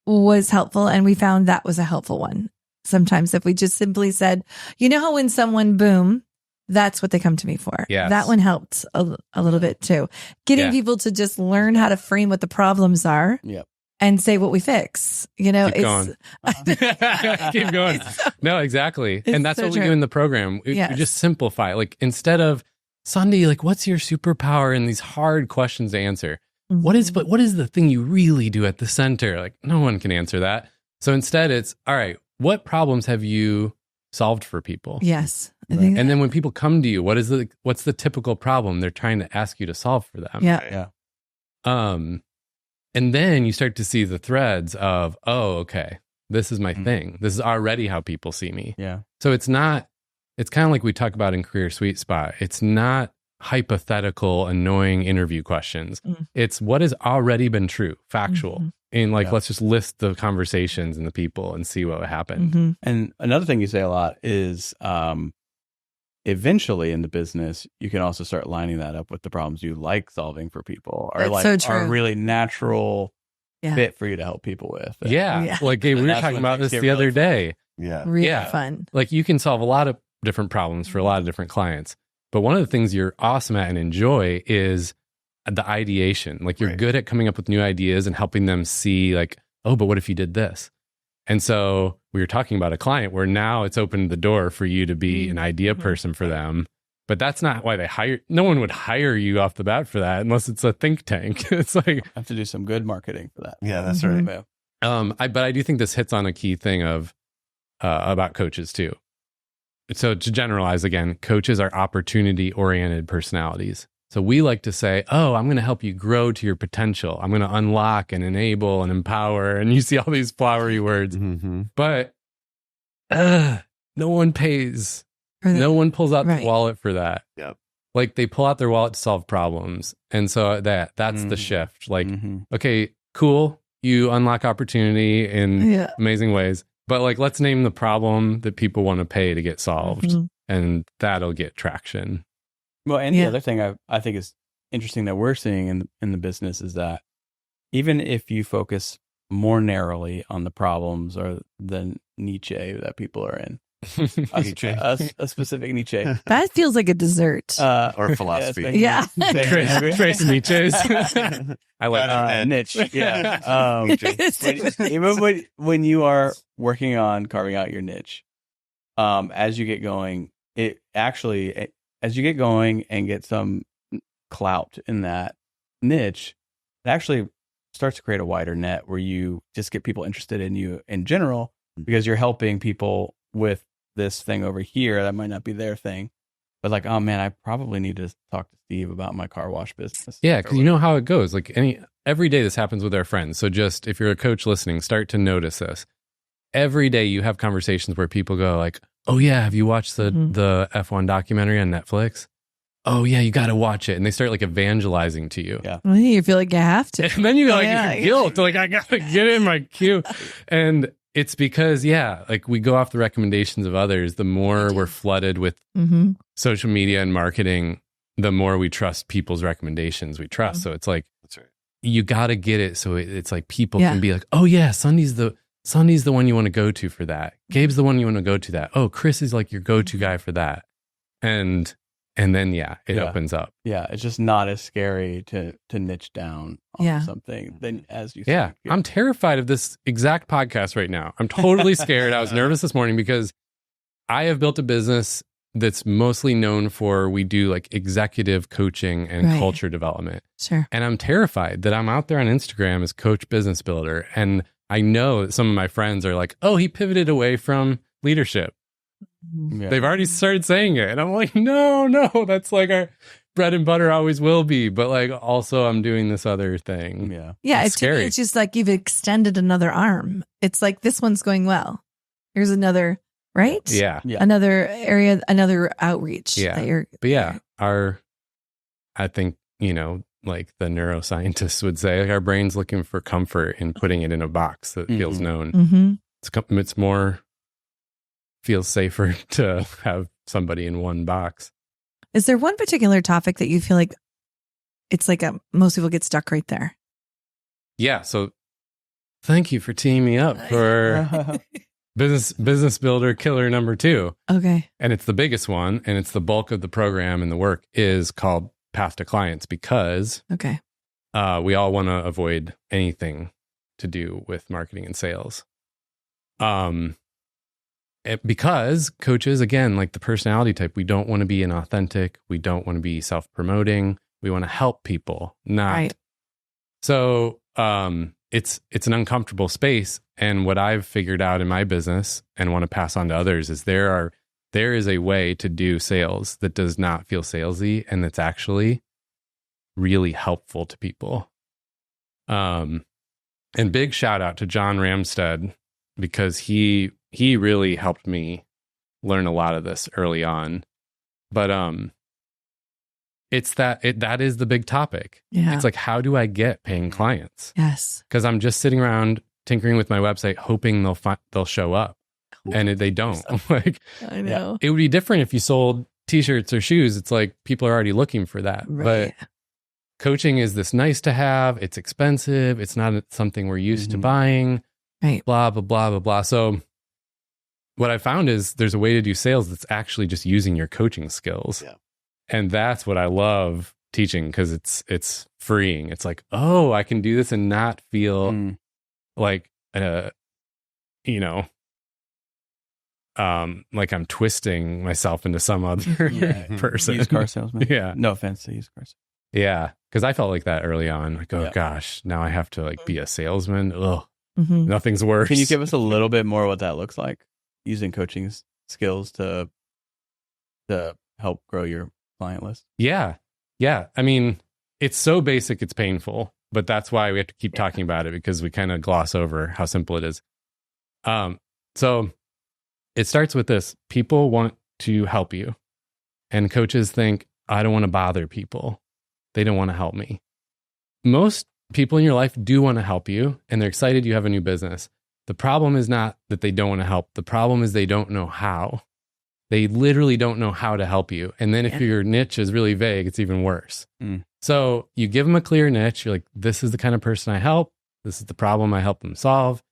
was helpful, and we found that was a helpful one. Sometimes if we just simply said, how when someone boom, that's what they come to me for. Yes. That one helped a little bit too. Getting people to just learn how to frame what the problems are and say what we fix. Keep going. Keep going. No, exactly. And that's so what we true. do in the program. We just simplify. Like instead of, Sundie, like what's your superpower and these hard questions to answer? Mm-hmm. What is the thing you really do at the center? Like no one can answer that. So instead it's, all right, what problems have you solved for people? Yes. And then when people come to you, what's the typical problem they're trying to ask you to solve for them? Yeah. And then you start to see the threads of, oh, okay, this is my thing. This is already how people see me. Yeah. So it's kind of like we talk about in Career Sweet Spot. It's not hypothetical, annoying interview questions. It's what has already been true, factual. And let's just list the conversations and the people and see what happened. And another thing you say a lot is eventually in the business, you can also start lining that up with the problems you like solving for people, or That's so true. are really natural fit for you to help people with. Yeah. Like Gabe, we were talking about this the other day. Yeah. Really fun. Like you can solve a lot of different problems for a lot of different clients. But one of the things you're awesome at and enjoy is the ideation. Like you're good at coming up with new ideas and helping them see like, oh, but what if you did this? And so we were talking about a client where now it's opened the door for you to be an idea person for them. But that's not why no one would hire you off the bat for that unless it's a think tank. It's like, I have to do some good marketing for that. Yeah, that's right. But I do think this hits on a key thing of about coaches too. So to generalize again, coaches are opportunity-oriented personalities. So we like to say, oh, I'm going to help you grow to your potential. I'm going to unlock and enable and empower. And you see all these flowery words. But no one pays No one pulls out Right. the wallet for that. Yep. Like they pull out their wallet to solve problems. And so that's the shift. Like, okay, cool. You unlock opportunity in amazing ways. But like, let's name the problem that people want to pay to get solved. And that'll get traction. Well, and the other thing I think is interesting that we're seeing in the business is that even if you focus more narrowly on the problems or the niche that people are in, a specific niche. That feels like a dessert. Or philosophy. Yeah. Trace Nietzsche's. I like niche. Yeah. Even when you are working on carving out your niche, as you get going, as you get going and get some clout in that niche, it actually starts to create a wider net where you just get people interested in you in general because you're helping people with this thing over here that might not be their thing. But like, oh man, I probably need to talk to Steve about my car wash business. Yeah, because you know how it goes. Like every day this happens with our friends. So just if you're a coach listening, start to notice this. Every day you have conversations where people go like, oh yeah, have you watched the F1 documentary on Netflix? Oh yeah, you got to watch it. And they start like evangelizing to you. Yeah. Well, you feel like you have to. And then you get guilt. Like I got to get in my queue. And it's because, like we go off the recommendations of others, the more we're flooded with social media and marketing, the more we trust people's recommendations we trust. So it's like, that's right. You got to get it. So it's like people can be like, oh yeah, Sundie's the one you want to go to for that. Gabe's the one you want to go to that. Oh, Chris is like your go-to guy for that. And then, it opens up. Yeah, it's just not as scary to niche down on something than as you think. I'm terrified of this exact podcast right now. I'm totally scared. I was nervous this morning because I have built a business that's mostly known for we do like executive coaching and culture development. Sure. And I'm terrified that I'm out there on Instagram as Coach Business Builder. And I know that some of my friends are like, oh, he pivoted away from leadership. Yeah. They've already started saying it. And I'm like, no, that's like our bread and butter always will be. But like, also I'm doing this other thing. Yeah. It's scary. It's just like you've extended another arm. It's like this one's going well. Here's another, right? Yeah. Another area, another outreach. Yeah. I think, like the neuroscientists would say, like our brain's looking for comfort in putting it in a box that feels known. It's more... feels safer to have somebody in one box. Is there one particular topic that you feel like it's like most people get stuck right there? Yeah. So thank you for teeing me up for business builder killer number 2. Okay. And it's the biggest one. And it's the bulk of the program and the work is called Path to Clients because we all want to avoid anything to do with marketing and sales. Because coaches, again, like the personality type, we don't want to be inauthentic. We don't want to be self-promoting. We want to help people, not. Right. So it's an uncomfortable space. And what I've figured out in my business and want to pass on to others is there is a way to do sales that does not feel salesy and that's actually really helpful to people. And big shout out to John Ramstead because he really helped me learn a lot of this early on. But that is the big topic. Yeah. It's like, how do I get paying clients? Yes. Because I'm just sitting around tinkering with my website, hoping they'll show up, and they don't. Like, I know. It would be different if you sold t-shirts or shoes. It's like people are already looking for that. Right. But coaching is this nice to have. It's expensive. It's not something we're used to buying. Right. Blah, blah, blah, blah, blah. So what I found is there's a way to do sales that's actually just using your coaching skills. Yeah. And that's what I love teaching because it's freeing. It's like, oh, I can do this and not feel like, like I'm twisting myself into some other person. Used car salesman. Yeah. No offense to used cars. Yeah. Because I felt like that early on. Like, oh gosh, now I have to like be a salesman. Ugh. Nothing's worse. Can you give us a little bit more what that looks like? Using coaching skills to help grow your client list? Yeah. I mean, it's so basic, it's painful, but that's why we have to keep talking about it because we kind of gloss over how simple it is. So it starts with this. People want to help you. And coaches think, I don't want to bother people. They don't want to help me. Most people in your life do want to help you, and they're excited you have a new business. The problem is not that they don't want to help. The problem is they don't know how. They literally don't know how to help you. And then if your niche is really vague, it's even worse. So you give them a clear niche. You're like, this is the kind of person I help. This is the problem I help them solve.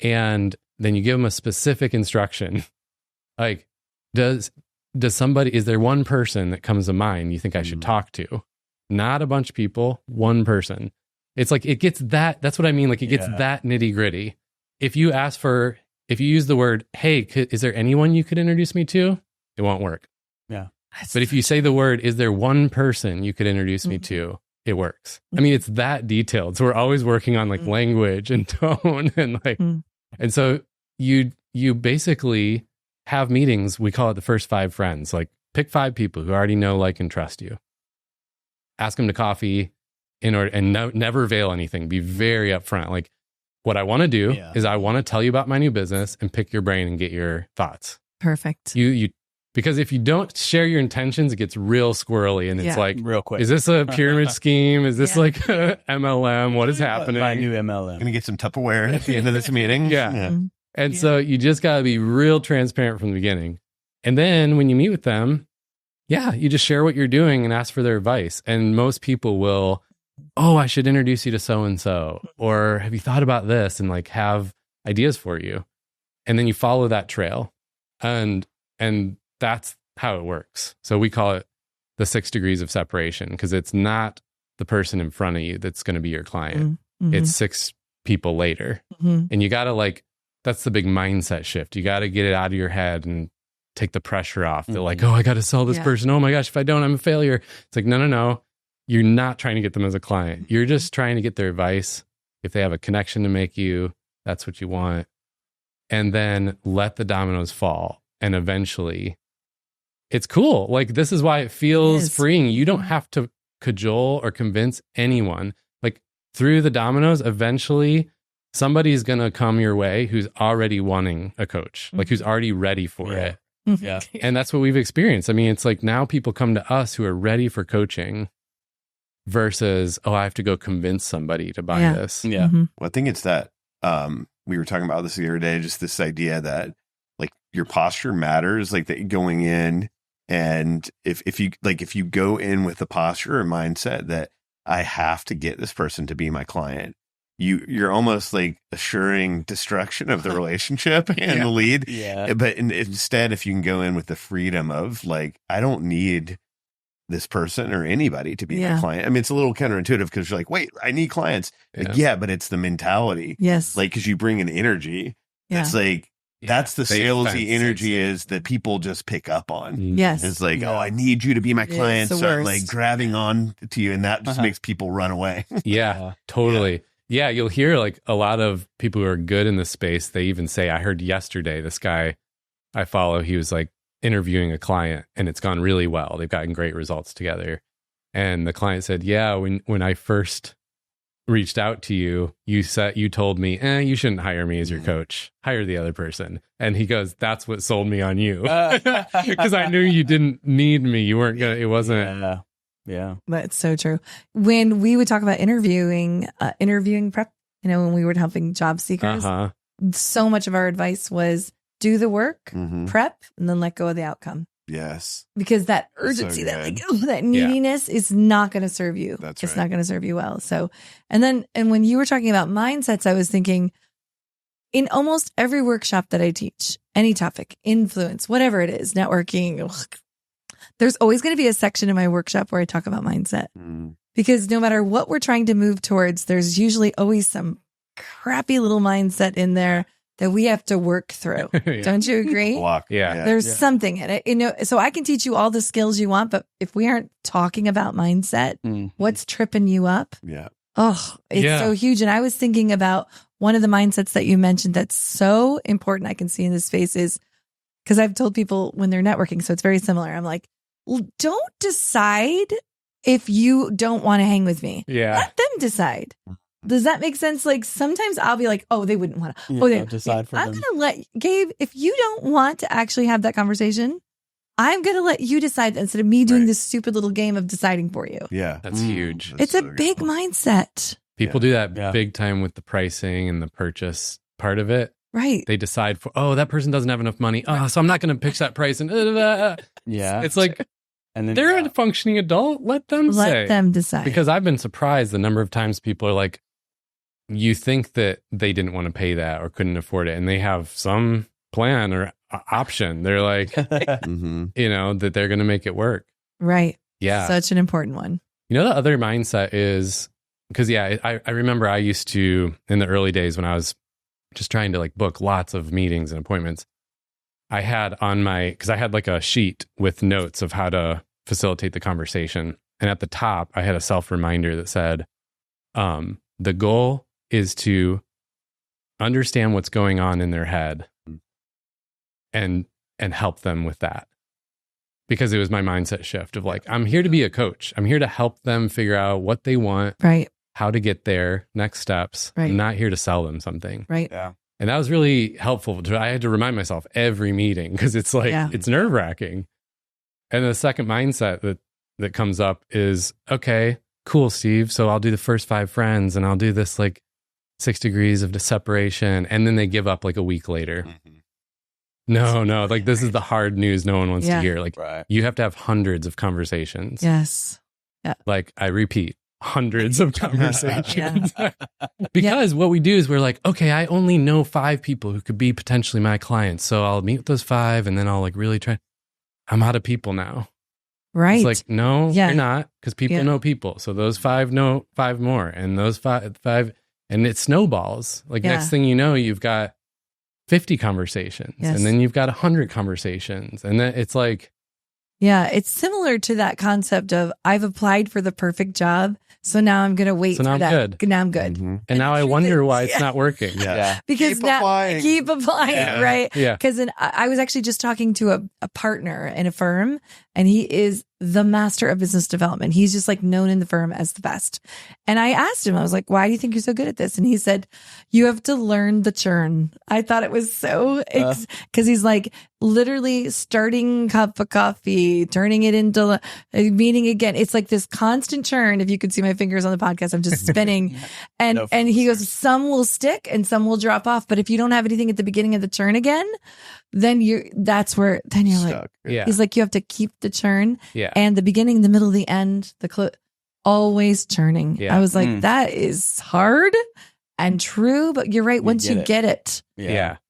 And then you give them a specific instruction. Like, is there one person that comes to mind you think I should talk to? Not a bunch of people, one person. It's like, it gets that's what I mean. Like, it gets that nitty gritty. If you use the word, hey, is there anyone you could introduce me to? It won't work. Yeah. But if you say the word, is there one person you could introduce me to? It works. I mean, it's that detailed. So we're always working on like language and tone and like, and so you basically have meetings. We call it the first 5 friends. Like, pick 5 people who already know, like, and trust you. Ask them to coffee never veil anything. Be very upfront. Like, what I want to do is I want to tell you about my new business and pick your brain and get your thoughts. Perfect. Because if you don't share your intentions, it gets real squirrely and it's like, real quick. Is this a pyramid scheme? Is this like a MLM? What is happening? My new MLM. Gonna get some Tupperware at the end of this meeting. And so you just got to be real transparent from the beginning. And then when you meet with them, you just share what you're doing and ask for their advice. And most people will, I should introduce you to so-and-so, or have you thought about this, and like have ideas for you. And then you follow that trail. And that's how it works. So we call it the 6 degrees of separation, because it's not the person in front of you that's going to be your client. It's 6 people later. And you got to that's the big mindset shift. You got to get it out of your head and take the pressure off. They're like, I got to sell this person. Oh my gosh, if I don't, I'm a failure. It's like, no. You're not trying to get them as a client. You're just trying to get their advice. If they have a connection to make you, that's what you want. And then let the dominoes fall. And eventually, it's cool. Like, this is why it feels freeing. You don't have to cajole or convince anyone. Like, through the dominoes, eventually somebody's going to come your way who's already wanting a coach, like who's already ready for it. Yeah. And that's what we've experienced. I mean, it's like now people come to us who are ready for coaching versus, I have to go convince somebody to buy this. Yeah. Well, I think it's that we were talking about this the other day, just this idea that like your posture matters, like that going in. And if you go in with the posture or mindset that I have to get this person to be my client, you're almost like assuring destruction of the relationship and the lead. Yeah. But instead, if you can go in with the freedom of like, I don't need this person or anybody to be my client. I mean, it's a little counterintuitive because you're like, wait, I need clients. Like, but it's the mentality. Yes. Like, because you bring an energy. It's like, that's the salesy energy is that people just pick up on. Yes. It's like, I need you to be my client. It's the So worst. like grabbing on to you, and that just makes people run away. Totally. Yeah, you'll hear like a lot of people who are good in this space. They even say, I heard yesterday, this guy I follow, he was like interviewing a client and it's gone really well. They've gotten great results together. And the client said, when I first reached out to you, you told me, you shouldn't hire me as your coach. Hire the other person. And he goes, that's what sold me on you. Because I knew you didn't need me. You weren't gonna, it wasn't. Yeah. That's so true. When we would talk about interviewing prep, when we were helping job seekers, so much of our advice was do the work, prep, and then let go of the outcome. Yes. Because that urgency, that neediness is not going to serve you. It's not going to serve you well. So, and when you were talking about mindsets, I was thinking in almost every workshop that I teach, any topic, influence, whatever it is, networking, there's always going to be a section in my workshop where I talk about mindset. Because no matter what we're trying to move towards, there's usually always some crappy little mindset in there that we have to work through. Don't you agree? There's something in it. So I can teach you all the skills you want, but if we aren't talking about mindset, what's tripping you up? It's so huge. And I was thinking about one of the mindsets that you mentioned that's so important I can see in this space is, because I've told people when they're networking, so it's very similar. I'm like, don't decide if you don't want to hang with me. Let them decide. Does that make sense? Like sometimes I'll be like, they wouldn't want to. Decide for them. I'm going to let Gabe, if you don't want to actually have that conversation, I'm going to let you decide instead of me doing this stupid little game of deciding for you. Yeah. That's huge. That's It's a big mindset. People do that big time with the pricing and the purchase part of it. Right. They decide that person doesn't have enough money. Oh, so I'm not going to pitch that price. And it's like, and then they're a functioning adult. Let them decide. Because I've been surprised the number of times people are like, you think that they didn't want to pay that or couldn't afford it. And they have some plan or option. They're like, that they're going to make it work. Right. Yeah. Such an important one. The other mindset is, because I remember I used to, in the early days when I was just trying to like book lots of meetings and appointments, I had because I had like a sheet with notes of how to facilitate the conversation. And at the top, I had a self reminder that said, the goal is to understand what's going on in their head and help them with that. Because it was my mindset shift of like, I'm here to be a coach. I'm here to help them figure out what they want, right? How to get there, next steps. Right. I'm not here to sell them something. Right. Yeah. And that was really helpful. I had to remind myself every meeting because it's like, it's nerve wracking. And the second mindset that comes up is, okay, cool, Steve. So I'll do the first 5 friends and I'll do this like 6 degrees of separation. And then they give up like a week later. No, like this is the hard news no one wants to hear. Like you have to have hundreds of conversations. Yes. Yeah. Like I repeat, hundreds of conversations. Because what we do is we're like, okay, I only know 5 people who could be potentially my clients. So I'll meet with those 5 and then I'll like really try. I'm out of people now. Right. It's like, no, you're not, because people know people. So those 5 know 5 more, and those five, and it snowballs. Like next thing you know, you've got 50 conversations and then you've got 100 conversations. And then it's like, yeah, it's similar to that concept of I've applied for the perfect job. So now I'm going to wait for that. Now I'm good. Mm-hmm. And now I wonder why it's not working. Because keep applying, right? Yeah. Because I was actually just talking to a partner in a firm, and he is the master of business development. He's just like known in the firm as the best. And I asked him, I was like, why do you think you're so good at this? And he said, you have to learn the churn. I thought it was so, because he's like literally starting cup of coffee, turning it into a meeting again. It's like this constant churn. If you could see my fingers on the podcast, I'm just spinning. And he goes, some will stick and some will drop off. But if you don't have anything at the beginning of the churn again, then you're stuck. Like, he's like, you have to keep the churn. Yeah. And the beginning, the middle, the end, always churning. Yeah. I was like, that is hard and true, but you're right. Once you get it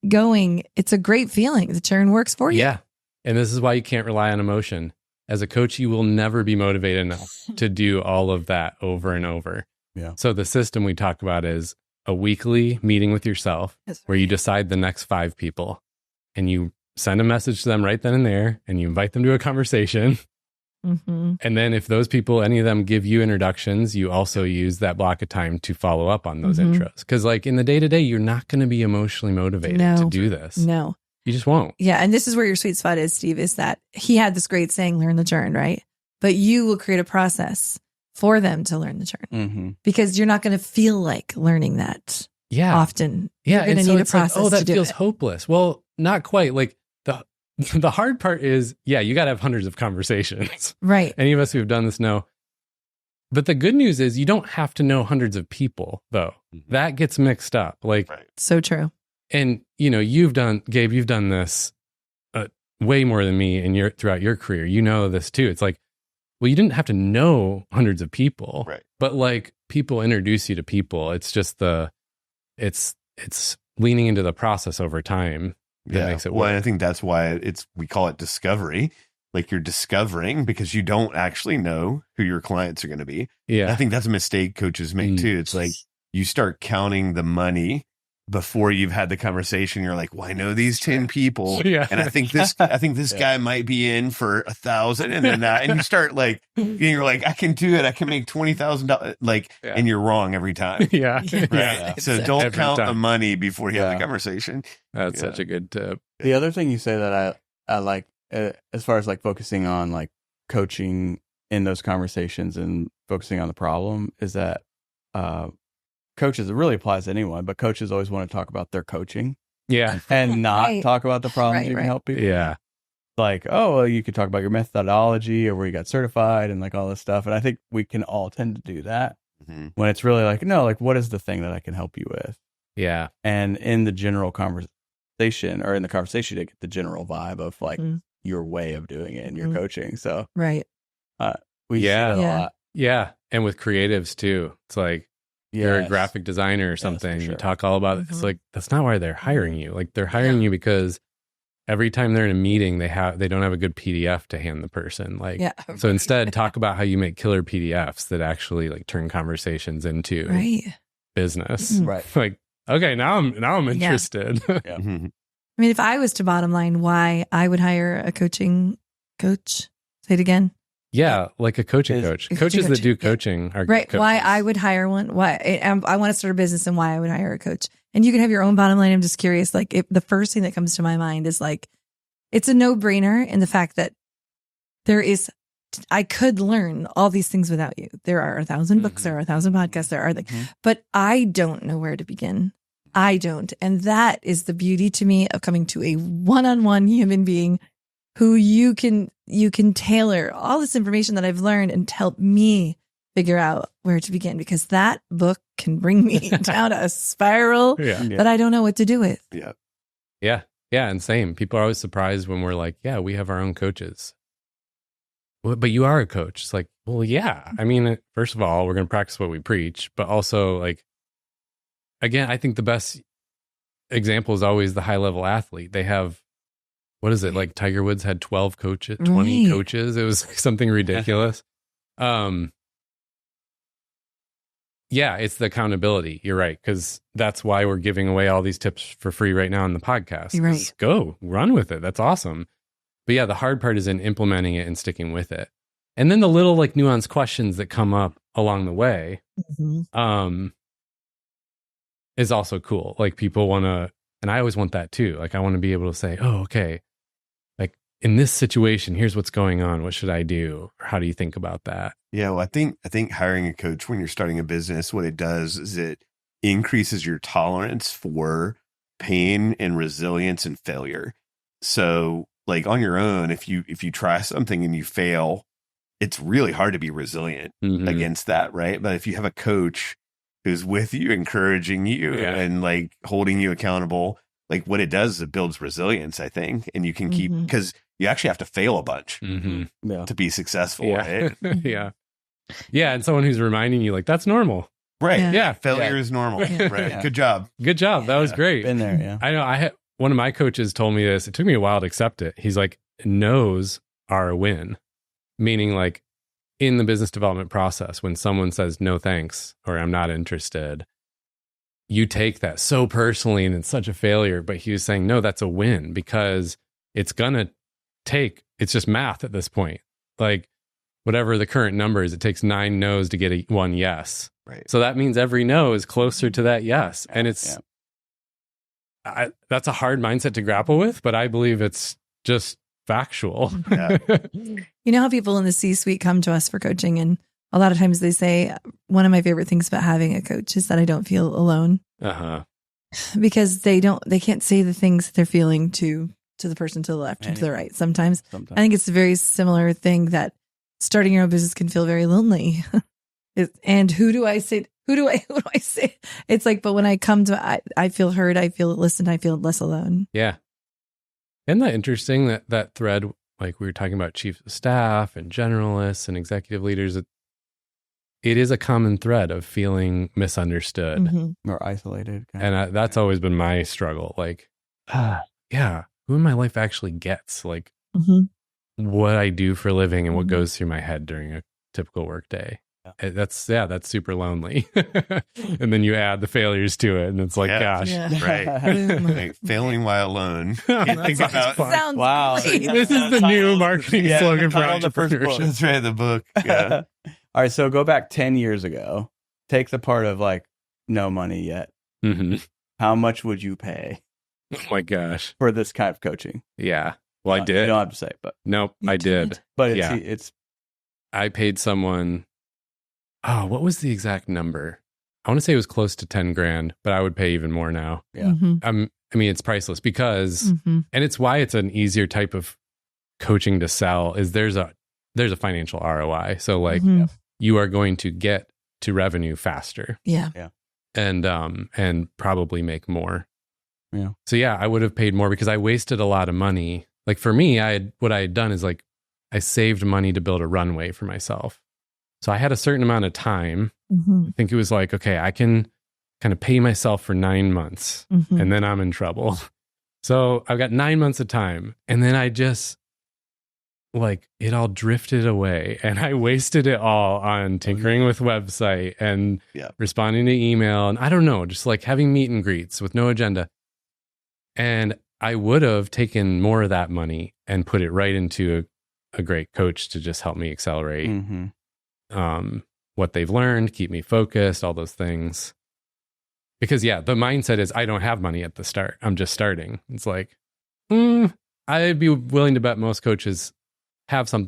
going, it's a great feeling. The churn works for you. Yeah. And this is why you can't rely on emotion. As a coach, you will never be motivated enough to do all of that over and over. Yeah. So the system we talk about is a weekly meeting with yourself where you decide the next 5 people and you send a message to them right then and there and you invite them to a conversation. Mm-hmm. And then if those people, any of them give you introductions, you also use that block of time to follow up on those intros. Because like in the day-to-day, you're not going to be emotionally motivated to do this. No. You just won't. Yeah. And this is where your sweet spot is, Steve, is that he had this great saying, learn the churn, right? But you will create a process for them to learn the churn because you're not going to feel like learning that often. Yeah. You're going to need a process like, that to feels do it. hopeless. Well, not quite. Like the hard part is, you got to have hundreds of conversations. Right. Any of us who have done this know. But the good news is you don't have to know hundreds of people, though. That gets mixed up. Like, so true. And, Gabe, you've done this way more than me throughout your career. You know this too. It's like, well, you didn't have to know hundreds of people, but like people introduce you to people. It's just it's leaning into the process over time that makes it work. Well, I think that's why we call it discovery. Like you're discovering because you don't actually know who your clients are going to be. Yeah. And I think that's a mistake coaches make too. It's like you start counting the money before you've had the conversation. You're like, well, I know these 10 people. Yeah. And I think this guy might be in for 1,000 and then that. And you start like, you're like, I can do it. I can make $20,000. Like, and you're wrong every time. Yeah. Right. Yeah. So don't Every count time. the money before you have the conversation. That's such a good tip. The other thing you say that I like, as far as like focusing on like coaching in those conversations and focusing on the problem is that, coaches, it really applies to anyone, but coaches always want to talk about their coaching Yeah. and not talk about the problems you can help people. Yeah. like, oh, well, you could talk about your methodology or where you got certified and like all this stuff. And I think we can all tend to do that when it's really like, no, like what is the thing that I can help you with? Yeah. And in the general conversation or in the conversation, you get the general vibe of like your way of doing it and your coaching. So right. We see that a lot. Yeah. And with creatives too. It's like you're a graphic designer or something. You talk all about it. It's like, that's not why they're hiring you. Like they're hiring you because every time they're in a meeting, they don't have a good PDF to hand the person. Like, so instead talk about how you make killer PDFs that actually like turn conversations into business. Right. Like, okay, now I'm interested. I mean, if I was to bottom line why I would hire a coaching coach, say it again. Yeah, like a coaching coach. Coaches that do coaching are right. coaches. Why I would hire one. Why I want to start a business and why I would hire a coach. And you can have your own bottom line. I'm just curious. Like, if the first thing that comes to my mind is like, it's a no-brainer in the fact that I could learn all these things without you. There are 1,000 books, there are 1,000 podcasts, there are but I don't know where to begin. I don't. And that is the beauty to me of coming to a one-on-one human being who you can tailor all this information that I've learned and help me figure out where to begin, because that book can bring me down a spiral that I don't know what to do with. Yeah. And same. People are always surprised when we're like, yeah, we have our own coaches. Well, but you are a coach. It's like, well, yeah. I mean, first of all, we're going to practice what we preach, but also like, again, I think the best example is always the high level athlete. They have, what is it? Like Tiger Woods had 12 coaches, 20 coaches. It was something ridiculous. Yeah, it's the accountability. You're right. Because that's why we're giving away all these tips for free right now on the podcast. You're right. Just go, run with it. That's awesome. But yeah, the hard part is in implementing it and sticking with it. And then the little like nuanced questions that come up along the way is also cool. Like people want to, and I always want that too. Like I want to be able to say, oh, okay, like in this situation, here's what's going on. What should I do? Or how do you think about that? Yeah, well, I think hiring a coach when you're starting a business, what it does is it increases your tolerance for pain and resilience and failure. So like on your own, if you try something and you fail, it's really hard to be resilient against that, right? But if you have a coach who's with you, encouraging you and like holding you accountable, like what it does is it builds resilience, I think. And you can keep, because you actually have to fail a bunch to be successful, right? Yeah. And someone who's reminding you like, that's normal. Right. Yeah. Failure is normal. Right. Yeah. Good job. That was great. Been there. Yeah. I know. One of my coaches told me this. It took me a while to accept it. He's like, no's are a win. Meaning like in the business development process, when someone says no thanks or I'm not interested, you take that so personally and it's such a failure. But he was saying, no, that's a win because it's just math at this point. Like whatever the current number is, it takes 9 no's to get one yes. Right. So that means every no is closer to that yes. And it's, that's a hard mindset to grapple with, but I believe it's just factual. Yeah. You know how people in the C-suite come to us for coaching, and a lot of times they say, one of my favorite things about having a coach is that I don't feel alone. Because they can't say the things that they're feeling to the person to the left and to the right. Sometimes I think it's a very similar thing that starting your own business can feel very lonely. And who do I say? It's like, but when I come to, I feel heard, I feel listened, I feel less alone. Yeah. Isn't that interesting that thread, like we were talking about chiefs of staff and generalists and executive leaders, it is a common thread of feeling misunderstood or isolated. And that's always been my struggle. Like, who in my life actually gets like what I do for a living and what goes through my head during a typical work day. That's super lonely. And then you add the failures to it and it's like, gosh, right. Like, failing while alone. Think about sounds wow. great. This is the new marketing slogan for entrepreneurship. That's right, the book. Yeah. All right, so go back 10 years ago. Take the part of like no money yet. How much would you pay? Oh my gosh. For this kind of coaching? Yeah. Well, I did. You don't have to say, but nope, I did. But it's I paid someone. Oh, what was the exact number? I want to say it was close to 10 grand, but I would pay even more now. Yeah. I mean, it's priceless because, and it's why it's an easier type of coaching to sell is there's a financial ROI. So like you are going to get to revenue faster. Yeah. And probably make more. Yeah. So yeah, I would have paid more because I wasted a lot of money. Like for me, what I had done is like I saved money to build a runway for myself. So I had a certain amount of time. I think it was like, okay, I can kind of pay myself for 9 months and then I'm in trouble. So I've got 9 months of time. And then I just like it all drifted away and I wasted it all on tinkering with website and responding to email. And I don't know, just like having meet and greets with no agenda. And I would have taken more of that money and put it right into a great coach to just help me accelerate what they've learned, keep me focused, all those things. Because the mindset is I don't have money at the start. I'm just starting. It's like, I'd be willing to bet most coaches have some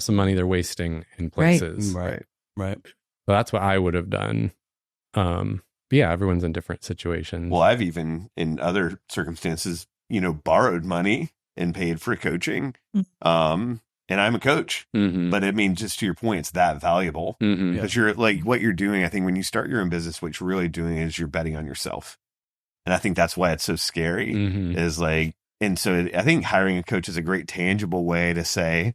money they're wasting in places. Right. So that's what I would have done. But yeah, everyone's in different situations. Well, I've even in other circumstances, borrowed money and paid for coaching. And I'm a coach, but I mean, just to your point, it's that valuable because you're like what you're doing. I think when you start your own business, what you're really doing is you're betting on yourself. And I think that's why it's so scary is like, and so I think hiring a coach is a great tangible way to say,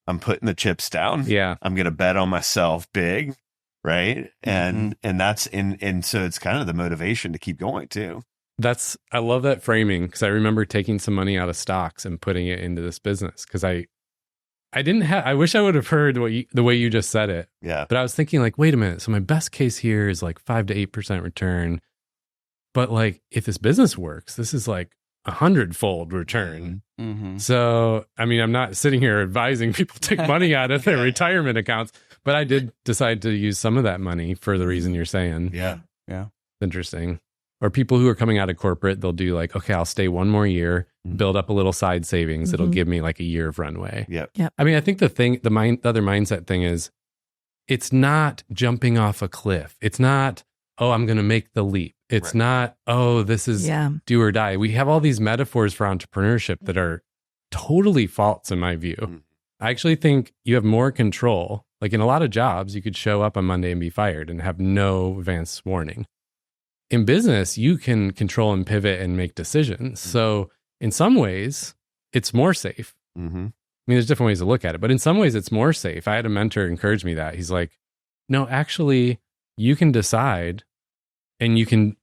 I'm putting the chips down. Yeah. I'm going to bet on myself big. Right. And that's and so it's kind of the motivation to keep going too. I love that framing because I remember taking some money out of stocks and putting it into this business because I wish I would have heard the way you just said it. Yeah. But I was thinking like, wait a minute. So my best case here is like 5 to 8% return. But like, if this business works, this is like 100-fold return. So, I mean, I'm not sitting here advising people to take money out of their retirement accounts, but I did decide to use some of that money for the reason you're saying. Yeah. Interesting. Or people who are coming out of corporate, they'll do like, okay, I'll stay 1 more year, build up a little side savings. It'll give me like a year of runway. Yep. I mean, I think the other mindset thing is it's not jumping off a cliff. It's not, oh, I'm going to make the leap. It's not, oh, this is do or die. We have all these metaphors for entrepreneurship that are totally false in my view. I actually think you have more control. Like in a lot of jobs, you could show up on Monday and be fired and have no advance warning. In business, you can control and pivot and make decisions. So in some ways, it's more safe. I mean, there's different ways to look at it, but in some ways, it's more safe. I had a mentor encourage me that. He's like, no, actually, you can decide and you can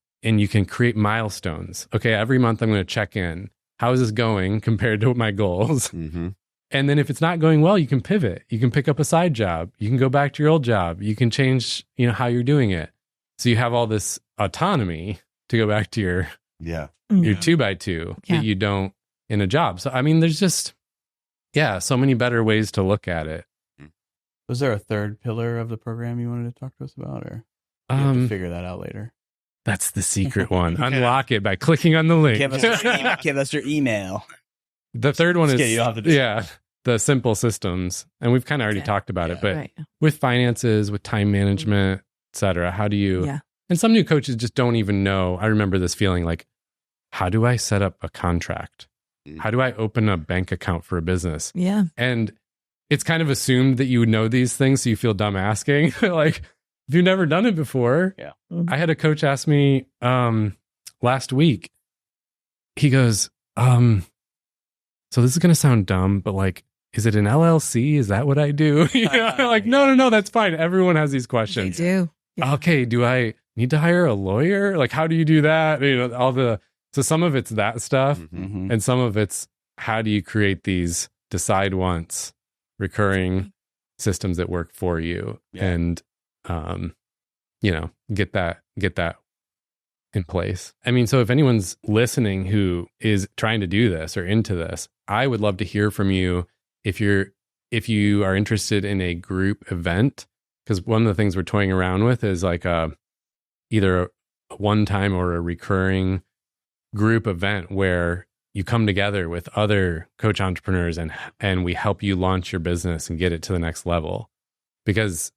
create milestones. Okay, every month I'm going to check in. How is this going compared to my goals? And then if it's not going well, you can pivot. You can pick up a side job. You can go back to your old job. You can change, how you're doing it. So you have all this autonomy to go back to your 2x2 that you don't in a job. So, I mean, there's just, so many better ways to look at it. Was there a third pillar of the program you wanted to talk to us about, or you have to figure that out later? That's the secret one. Unlock it by clicking on the link. Give us your email. The third one is, you don't have to the simple systems. And we've kind of already talked about it, but with finances, with time management, et cetera, how do you, and some new coaches just don't even know. I remember this feeling like, how do I set up a contract? How do I open a bank account for a business? Yeah. And it's kind of assumed that you would know these things, so you feel dumb asking. Like, if you've never done it before. Yeah. I had a coach ask me last week, he goes, so this is going to sound dumb, but like, is it an LLC? Is that what I do? Like, no, that's fine. Everyone has these questions. They do. Yeah. Okay, do I need to hire a lawyer? Like, how do you do that? So some of it's that stuff, and some of it's how do you create these decide once recurring systems that work for you, and get that in place. I mean, so if anyone's listening who is trying to do this or into this, I would love to hear from you if you are interested in a group event, because one of the things we're toying around with is like either a one-time or a recurring group event where you come together with other coach entrepreneurs and we help you launch your business and get it to the next level. Because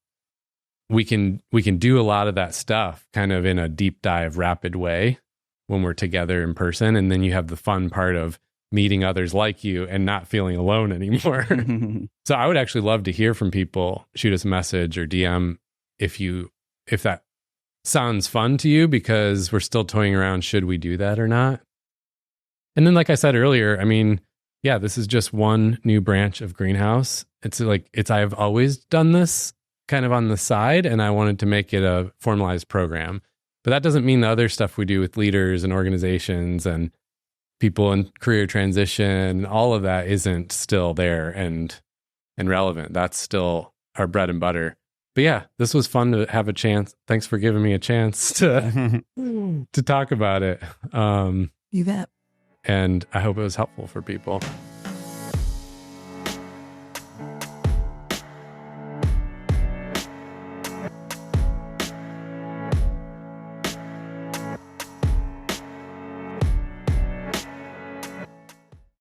we can do a lot of that stuff kind of in a deep dive, rapid way when we're together in person. And then you have the fun part of meeting others like you and not feeling alone anymore. So I would actually love to hear from people. Shoot us a message or DM if that sounds fun to you, because we're still toying around, should we do that or not? And then, like I said earlier, I mean, yeah, this is just one new branch of Greenhouse. I've always done this kind of on the side, and I wanted to make it a formalized program. But that doesn't mean the other stuff we do with leaders and organizations and people in career transition, all of that isn't still there and relevant. That's still our bread and butter. But yeah, this was fun to have a chance. Thanks for giving me a chance to talk about it. You bet. And I hope it was helpful for people.